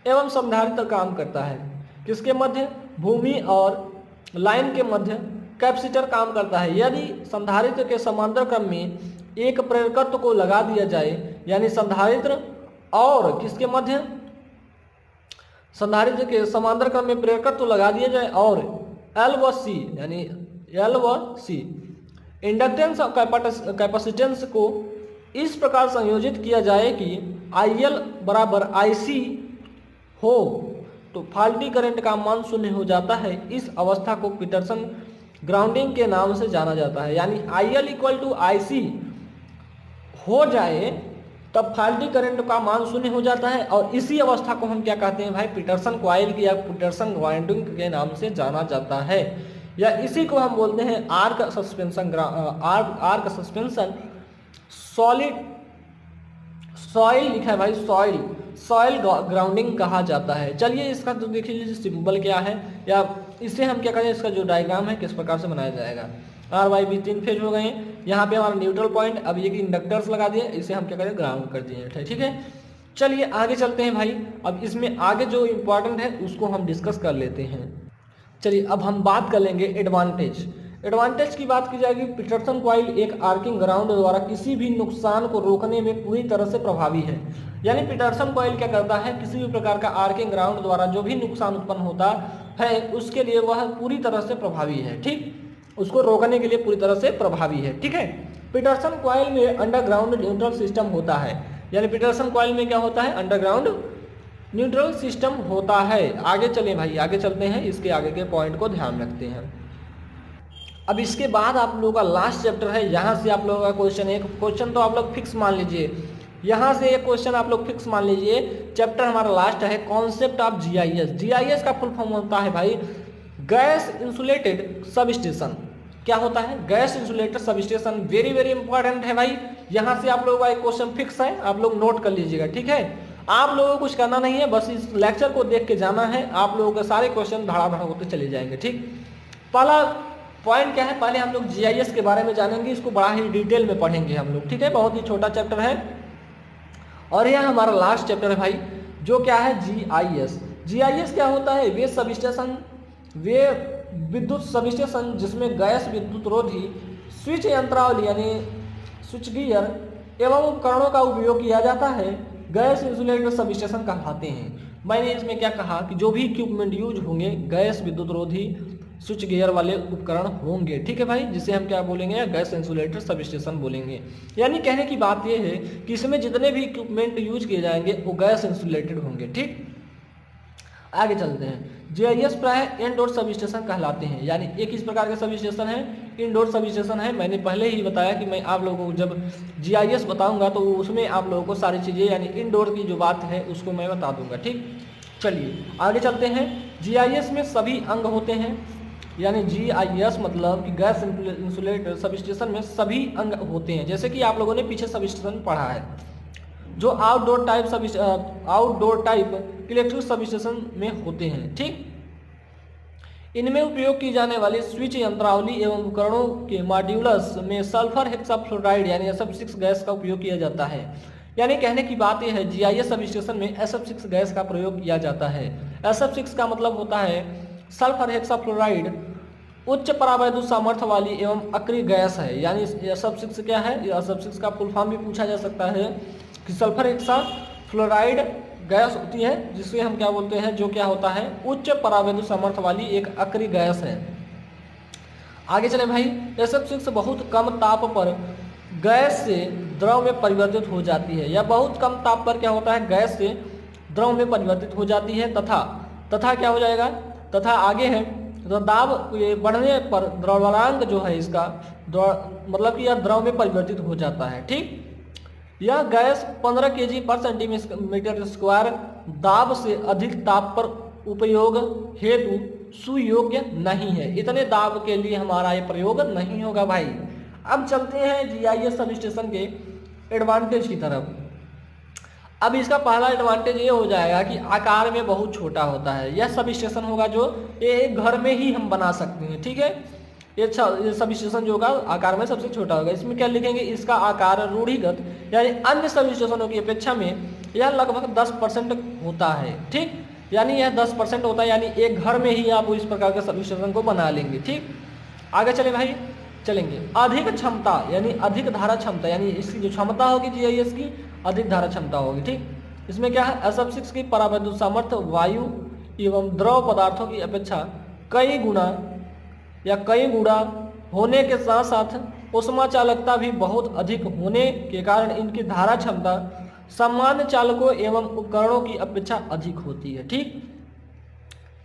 एवं संधारित्र काम करता है। किसके मध्य, भूमि और लाइन के मध्य कैपेसिटर काम करता है। यदि संधारित्र के समांतर क्रम में एक प्रेरकत्व को लगा दिया जाए, यानी संधारित्र और किसके मध्य, संधारित्र के समांतर क्रम में प्रेरकत्व लगा दिया जाए और L व C इंडक्टेंस और कैपेसिटेंस को इस प्रकार संयोजित किया जाए कि IL बराबर IC हो तो फाल्टी करंट का मान शून्य हो जाता है। इस अवस्था को पीटरसन ग्राउंडिंग के नाम से जाना जाता है। यानी IL इक्वल टू IC हो जाए तब फाल्टी करंट का मान शून्य हो जाता है, और इसी अवस्था को हम क्या कहते हैं भाई, पीटरसन कॉइल की या पीटरसन ग्राउंडिंग के नाम से जाना जाता है, या इसी को हम बोलते हैं आर्क सस्पेंशन सॉइल लिखा है भाई, सॉइल ग्राउंडिंग कहा जाता है। चलिए इसका तो देख लीजिए सिंबल क्या है, या इससे हम क्या करें, इसका जो डायग्राम है किस प्रकार से बनाया जाएगा। RYB तीन फेज हो गए, यहाँ पे हमारा न्यूट्रल पॉइंट, अब ये कि इंडक्टर्स लगा दिए, इसे हम क्या करें, ग्राउंड कर दिए। ठीक है, चलिए आगे चलते हैं भाई। अब इसमें आगे जो इम्पोर्टेंट है उसको हम डिस्कस कर लेते हैं। चलिए अब हम बात कर लेंगे एडवांटेज की बात की जाएगी। पीटरसन कॉइल एक आर्किंग ग्राउंड द्वारा किसी भी नुकसान को रोकने में पूरी तरह से प्रभावी है। यानी पीटरसन कॉइल क्या करता है, किसी भी प्रकार का आर्किंग ग्राउंड द्वारा जो भी नुकसान उत्पन्न होता है उसके लिए वह पूरी तरह से प्रभावी है। ठीक, उसको रोकने के लिए पूरी तरह से प्रभावी है। ठीक है, पीटरसन कॉइल में अंडरग्राउंड न्यूट्रल सिस्टम होता है, यानी पीटरसन कॉइल में क्या होता है, अंडरग्राउंड न्यूट्रल सिस्टम होता है। आगे चले भाई, आगे चलते हैं, इसके आगे के पॉइंट को ध्यान रखते हैं। अब इसके बाद आप लोगों का लास्ट चैप्टर है, यहाँ से आप लोगों का क्वेश्चन, एक क्वेश्चन तो आप लोग फिक्स मान लीजिए, यहाँ से एक क्वेश्चन आप लोग फिक्स मान लीजिए। चैप्टर हमारा लास्ट है कॉन्सेप्ट ऑफ जीआईएस। जीआईएस का फुल फॉर्म होता है भाई गैस इंसुलेटेड सब स्टेशन। क्या होता है, gas insulated sub station. Very very important है भाई, यहाँ से आप लोगों का एक क्वेश्चन फिक्स है, आप लोग नोट कर लीजिएगा। ठीक है, आप लोगों को कुछ करना नहीं है, बस इस लेक्चर को देख के जाना है, आप लोगों के सारे क्वेश्चन धड़ाधड़ होते चले जाएंगे। ठीक, पहला पॉइंट क्या है, पहले हम लोग जीआईएस के बारे में जानेंगे, इसको बड़ा ही डिटेल में पढ़ेंगे हम लोग। ठीक है, बहुत ही छोटा चैप्टर है और यह हमारा लास्ट चैप्टर है भाई, जो क्या है जीआईएस। जीआईएस क्या होता है, वे सब स्टेशन, वे विद्युत सब स्टेशन जिसमें गैस विद्युत रोधी स्विच यंत्रावली यानी स्विच गियर एवं उपकरणों का उपयोग किया जाता है, गैस इंसुलेटेड सब स्टेशन कहलाते हैं। मैंने इसमें क्या कहा कि जो भी इक्विपमेंट यूज होंगे गैस विद्युत रोधी स्विच गियर वाले उपकरण होंगे। ठीक है भाई, जिसे हम क्या बोलेंगे, गैस इंसुलेटेड सब स्टेशन बोलेंगे। यानी कहने की बात यह है कि इसमें जितने भी इक्विपमेंट यूज किए जाएंगे वो गैस इंसुलेटेड होंगे। ठीक, आगे चलते हैं। जीआईएस प्राय इनडोर सब स्टेशन कहलाते हैं, यानी एक इस प्रकार के सब स्टेशन है, इनडोर सब स्टेशन है। मैंने पहले ही बताया कि मैं आप लोगों को जब जीआईएस बताऊंगा तो उसमें आप लोगों को सारी चीज़ें यानी इनडोर की जो बात है उसको मैं बता दूंगा। ठीक, चलिए आगे चलते हैं। जीआईएस में सभी अंग होते हैं, यानी जीआईएस मतलब कि गैस इंसुलेटेड सब स्टेशन में सभी अंग होते हैं, जैसे कि आप लोगों ने पीछे सब स्टेशन पढ़ा है, जो outdoor type electric sub station में होते हैं। ठीक, इनमें उपयोग की जाने वाली स्विच यंत्रावली एवं उपकरणों के मॉड्यूलस में सल्फर हेक्साफ्लोराइड यानी SF6 गैस का उपयोग किया जाता है। यानी कहने की बात यह है, जीआईएस सब स्टेशन में SF6 गैस का प्रयोग किया जाता है। SF6 का मतलब होता है सल्फर हेक्साफ्लोराइड, उच्च परावैद्युत सामर्थ्य वाली एवं अक्रिय गैस है। यानी SF6 क्या है, SF6 का फुल फॉर्म भी पूछा जा सकता है कि सल्फर हेक्साफ्लोराइड गैस होती है, जिसे हम क्या बोलते हैं, जो क्या होता है उच्च परावैद्युत सामर्थ्य वाली एक अक्रिय गैस है। आगे चले भाई, SF6 बहुत कम ताप पर गैस से द्रव में परिवर्तित हो जाती है, या बहुत कम ताप पर क्या होता है, गैस से द्रव में परिवर्तित हो जाती है, तथा क्या हो जाएगा, तथा आगे है तो दाब बढ़ने पर द्रव्यमान जो है इसका मतलब कि यह द्रव में परिवर्तित हो जाता है। ठीक, यह गैस 15 kg पर सेंटीमीटर स्क्वायर दाब से अधिक ताप पर उपयोग हेतु सुयोग्य नहीं है। इतने दाब के लिए हमारा ये प्रयोग नहीं होगा भाई। अब चलते हैं जीआईएस सब स्टेशन के एडवांटेज की तरफ। अब इसका पहला एडवांटेज ये हो जाएगा कि आकार में बहुत छोटा होता है। यह सब स्टेशन होगा जो एक घर में ही हम बना सकते हैं। ठीक है, ये सब स्टेशन जो होगा आकार में सबसे छोटा होगा। इसमें क्या लिखेंगे, इसका आकार रूढ़िगत यानी अन्य सब स्टेशनों की अपेक्षा में यह लगभग 10% होता है। ठीक, यानी यह 10% होता है, यानी एक घर में ही आप इस प्रकार के सब स्टेशन को बना लेंगे। ठीक, आगे चले भाई, चलेंगे। अधिक क्षमता यानी अधिक धारा क्षमता, यानी इसकी जो क्षमता होगी जीआईएस की अधिक धारा क्षमता होगी। ठीक, इसमें क्या है, SF6 की परावैद्युत सामर्थ्य वायु एवं द्रव पदार्थों की अपेक्षा कई गुणा होने के साथ साथ ऊष्मा चालकता भी बहुत अधिक होने के कारण इनकी धारा क्षमता सामान्य चालकों एवं उपकरणों की अपेक्षा अधिक होती है। ठीक,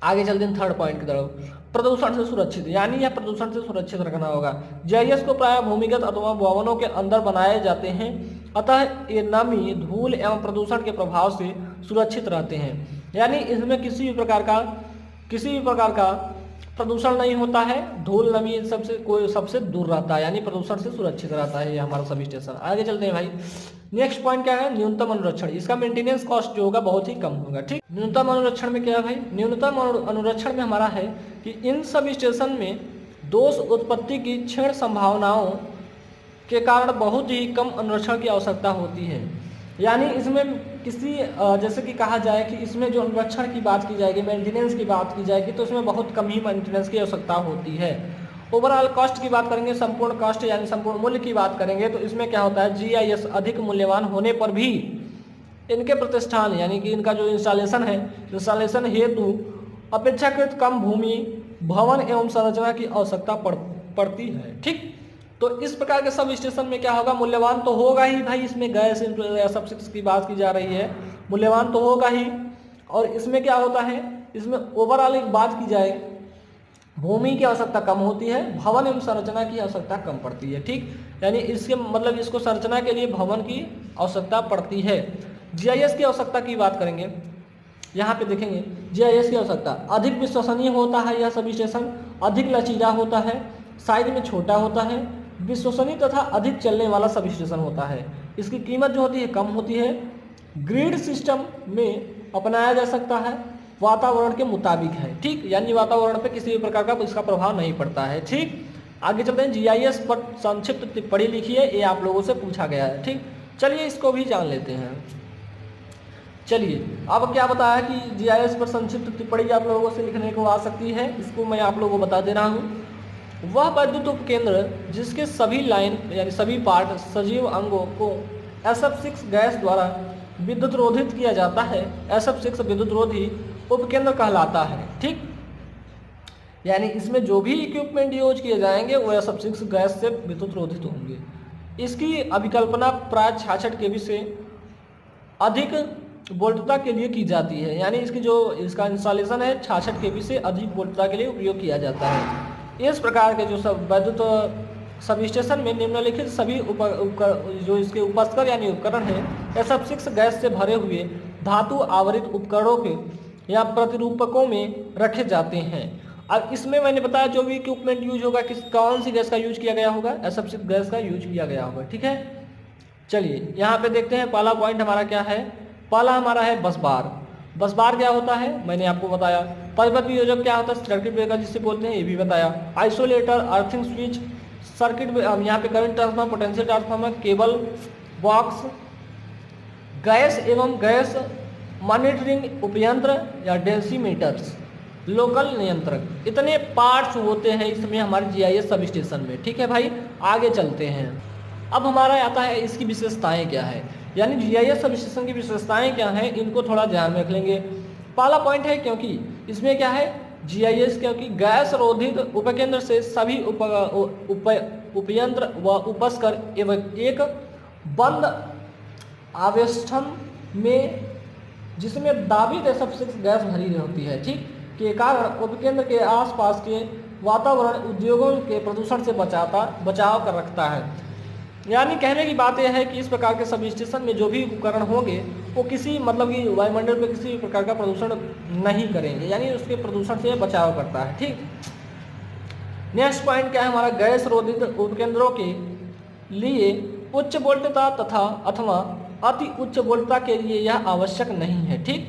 आगे चलते हैं थर्ड पॉइंट की तरफ। प्रदूषण से सुरक्षित, यानी यह प्रदूषण से सुरक्षित रखना होगा। जीआईएस को प्रायः भूमिगत अथवा भवनों के अंदर बनाए जाते हैं, अतः ये नमी, धूल एवं प्रदूषण के प्रभाव से सुरक्षित रहते हैं। यानी इसमें किसी भी प्रकार का प्रदूषण नहीं होता है, धूल नमी सबसे दूर रहता है, यानी प्रदूषण से सुरक्षित रहता है ये हमारा सब स्टेशन। आगे चलते हैं भाई, नेक्स्ट पॉइंट क्या है, न्यूनतम अनुरक्षण। इसका मेंटेनेंस कॉस्ट जो होगा बहुत ही कम होगा। ठीक, न्यूनतम अनुरक्षण में क्या है भाई, न्यूनतम अनुरक्षण में हमारा है कि इन सब स्टेशन में दोष उत्पत्ति की क्षीण संभावनाओं के कारण बहुत ही कम अनुरक्षण की आवश्यकता होती है। यानी इसमें किसी जैसे कि कहा जाए कि इसमें जो अनुरक्षण की बात की जाएगी, मेंटेनेंस की बात की जाएगी, तो इसमें बहुत कम ही मेंटेनेंस की आवश्यकता होती है। ओवरऑल कॉस्ट की बात करेंगे, संपूर्ण कॉस्ट यानी संपूर्ण मूल्य की बात करेंगे, तो इसमें क्या होता है, जीआईएस अधिक मूल्यवान होने पर भी इनके प्रतिष्ठान यानी कि इनका जो इंस्टॉलेशन हेतु अपेक्षाकृत कम भूमि, भवन एवं संरचना की आवश्यकता पड़ती है। ठीक, तो इस प्रकार के सब स्टेशन में क्या होगा, मूल्यवान तो होगा ही भाई, इसमें गैस सब्सिडी की बात की जा रही है, मूल्यवान तो होगा ही। और इसमें क्या होता है, इसमें ओवरऑल एक बात की जाए, भूमि की आवश्यकता कम होती है, भवन एवं संरचना की आवश्यकता कम पड़ती है। ठीक, यानी इसके मतलब इसको संरचना के लिए भवन की आवश्यकता पड़ती है। जीआईएस की आवश्यकता की बात करेंगे, यहाँ पे देखेंगे जीआईएस की आवश्यकता, अधिक विश्वसनीय होता है यह सब स्टेशन, अधिक लचीला होता है, साइज में छोटा होता है, विश्वसनीय तथा अधिक चलने वाला सब स्टेशन होता है। इसकी कीमत जो होती है कम होती है, ग्रिड सिस्टम में अपनाया जा सकता है, वातावरण के मुताबिक है। ठीक, यानी वातावरण पे किसी भी प्रकार का इसका प्रभाव नहीं पड़ता है। ठीक, आगे चलते हैं, जीआईएस पर संक्षिप्त टिप्पणी लिखी है, ये आप लोगों से पूछा गया है। ठीक, चलिए इसको भी जान लेते हैं। चलिए अब क्या बताया कि जीआईएस पर संक्षिप्त टिप्पणी आप लोगों से लिखने को आ सकती है, इसको मैं आप लोगों को बता दे रहा हूँ। वह विद्युत उपकेंद्र जिसके सभी लाइन यानी सभी पार्ट सजीव अंगों को SF6 गैस द्वारा विद्युत रोधित किया जाता है, SF6 विद्युत रोधी उपकेंद्र कहलाता है। ठीक, यानी इसमें जो भी इक्विपमेंट यूज किए जाएंगे वो SF6 गैस से विद्युत रोधित होंगे। इसकी अभिकल्पना प्राय 66 kV से अधिक वोल्टता के लिए की जाती है, यानी इसका इंस्टॉलेशन है 66 kV से अधिक वोल्टता के लिए उपयोग किया जाता है। इस प्रकार के जो सब विद्युत सब स्टेशन में निम्नलिखित सभी जो इसके उपस्कर यानी उपकरण हैं SF6 गैस से भरे हुए धातु आवरित उपकरणों के या प्रतिरूपकों में रखे जाते हैं। अब इसमें मैंने बताया जो भी इक्विपमेंट यूज होगा कौन सी गैस का यूज किया गया होगा, SF6 गैस का यूज किया गया होगा। ठीक है, चलिए यहाँ पे देखते हैं पहला पॉइंट हमारा क्या है। पहला हमारा है बस बार। बस बार क्या होता है मैंने आपको बताया। परिपथ वियोजक क्या होता है, सर्किट ब्रेकर जिसे बोलते हैं, ये भी बताया। आइसोलेटर, अर्थिंग स्विच, सर्किट यहाँ पे current transformer, potential transformer, cable box, gas एवं गैस मॉनिटरिंग उपयंत्र या डेंसीमीटर्स, लोकल नियंत्रक, इतने पार्ट्स होते हैं इसमें हमारे जीआईएस सब स्टेशन में। ठीक है भाई, आगे चलते हैं। अब हमारा आता है इसकी विशेषताएं क्या है, यानी जीआईएस सब स्टेशन की विशेषताएं क्या हैं, इनको थोड़ा ध्यान में रख लेंगे। पहला पॉइंट है क्योंकि इसमें क्या है जीआईएस, क्योंकि गैस रोधित उपकेंद्र से सभी उपयंत्र व उपस्कर एवं एक बंद आवेष्टन में जिसमें दाबित SF6 गैस भरी होती है, ठीक, के कारण उपकेंद्र के आसपास के वातावरण उद्योगों के प्रदूषण से बचाव कर रखता है। यानी कहने की बात यह है कि इस प्रकार के सब स्टेशन में जो भी उपकरण होंगे वो किसी मतलब कि वायुमंडल में किसी भी प्रकार का प्रदूषण नहीं करेंगे, यानी उसके प्रदूषण से बचाव करता है। ठीक, नेक्स्ट पॉइंट क्या है हमारा, गैस रोधित उपकेंद्रों के लिए उच्च वोल्टता तथा अथवा अति उच्च वोल्टता के लिए यह आवश्यक नहीं है। ठीक,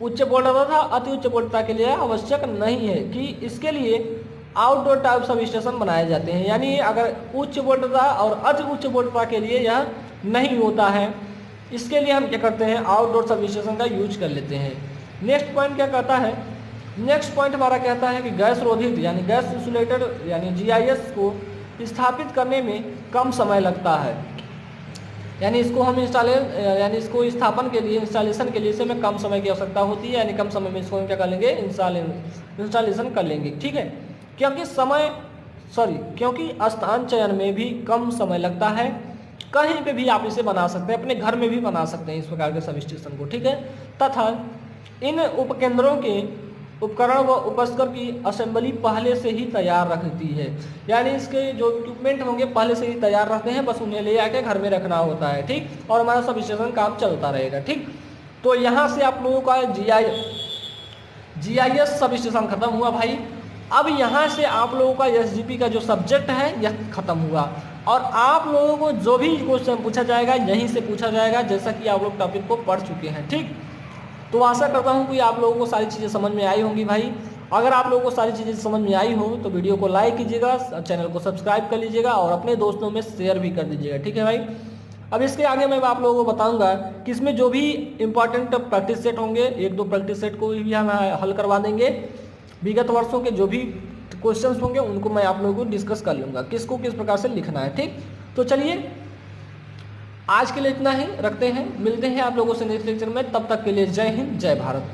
उच्च वोल्टता तथा अति उच्च वोल्टता के लिए आवश्यक नहीं है कि इसके लिए आउटडोर टाइप सब स्टेशन बनाए जाते हैं, यानी अगर उच्च वोल्टता और अति उच्च वोल्टता के लिए यह नहीं होता है, इसके लिए हम क्या करते हैं आउटडोर सब स्टेशन का यूज कर लेते हैं। नेक्स्ट पॉइंट क्या कहता है, नेक्स्ट पॉइंट हमारा कहता है कि गैस रोधित यानी गैस इंसुलेटर यानी जीआईएस को स्थापित करने में कम समय लगता है, यानी इसको हम इसको स्थापन के लिए इंस्टॉलेशन के लिए इसे में कम समय की आवश्यकता होती है, यानी कम समय में इसको हम क्या कर लेंगे इंस्टॉलेशन कर लेंगे। ठीक है, क्योंकि स्थान चयन में भी कम समय लगता है, कहीं पे भी आप इसे बना सकते हैं, अपने घर में भी बना सकते हैं इस प्रकार के सब स्टेशन को। ठीक है, तथा इन उपकेंद्रों के उपकरण व उपस्कर की असेंबली पहले से ही तैयार रखती है, यानी इसके जो इक्विपमेंट होंगे पहले से ही तैयार रहते हैं, बस उन्हें ले आके घर में रखना होता है। ठीक, और हमारा सब स्टेशन काम चलता रहेगा। ठीक, तो यहाँ से आप लोगों का जीआईएस सब स्टेशन खत्म हुआ भाई। अब यहाँ से आप लोगों का एसजीपी का जो सब्जेक्ट है यह खत्म हुआ, और आप लोगों को जो भी क्वेश्चन पूछा जाएगा यहीं से पूछा जाएगा, जैसा कि आप लोग टॉपिक को पढ़ चुके हैं। ठीक, तो आशा करता हूँ कि आप लोगों को सारी चीज़ें समझ में आई होंगी भाई। अगर आप लोगों को सारी चीज़ें समझ में आई हो तो वीडियो को लाइक कीजिएगा, चैनल को सब्सक्राइब कर लीजिएगा और अपने दोस्तों में शेयर भी कर दीजिएगा। ठीक है भाई, अब इसके आगे मैं आप लोगों को बताऊंगा कि इसमें जो भी इंपॉर्टेंट प्रैक्टिस सेट होंगे, एक दो प्रैक्टिस सेट को भी हम हल करवा देंगे। विगत वर्षों के जो भी क्वेश्चंस होंगे उनको मैं आप लोगों को डिस्कस कर लूँगा, किसको किस प्रकार से लिखना है। ठीक, तो चलिए आज के लिए इतना ही रखते हैं, मिलते हैं आप लोगों से नेक्स्ट लेक्चर में। तब तक के लिए जय हिंद, जय भारत।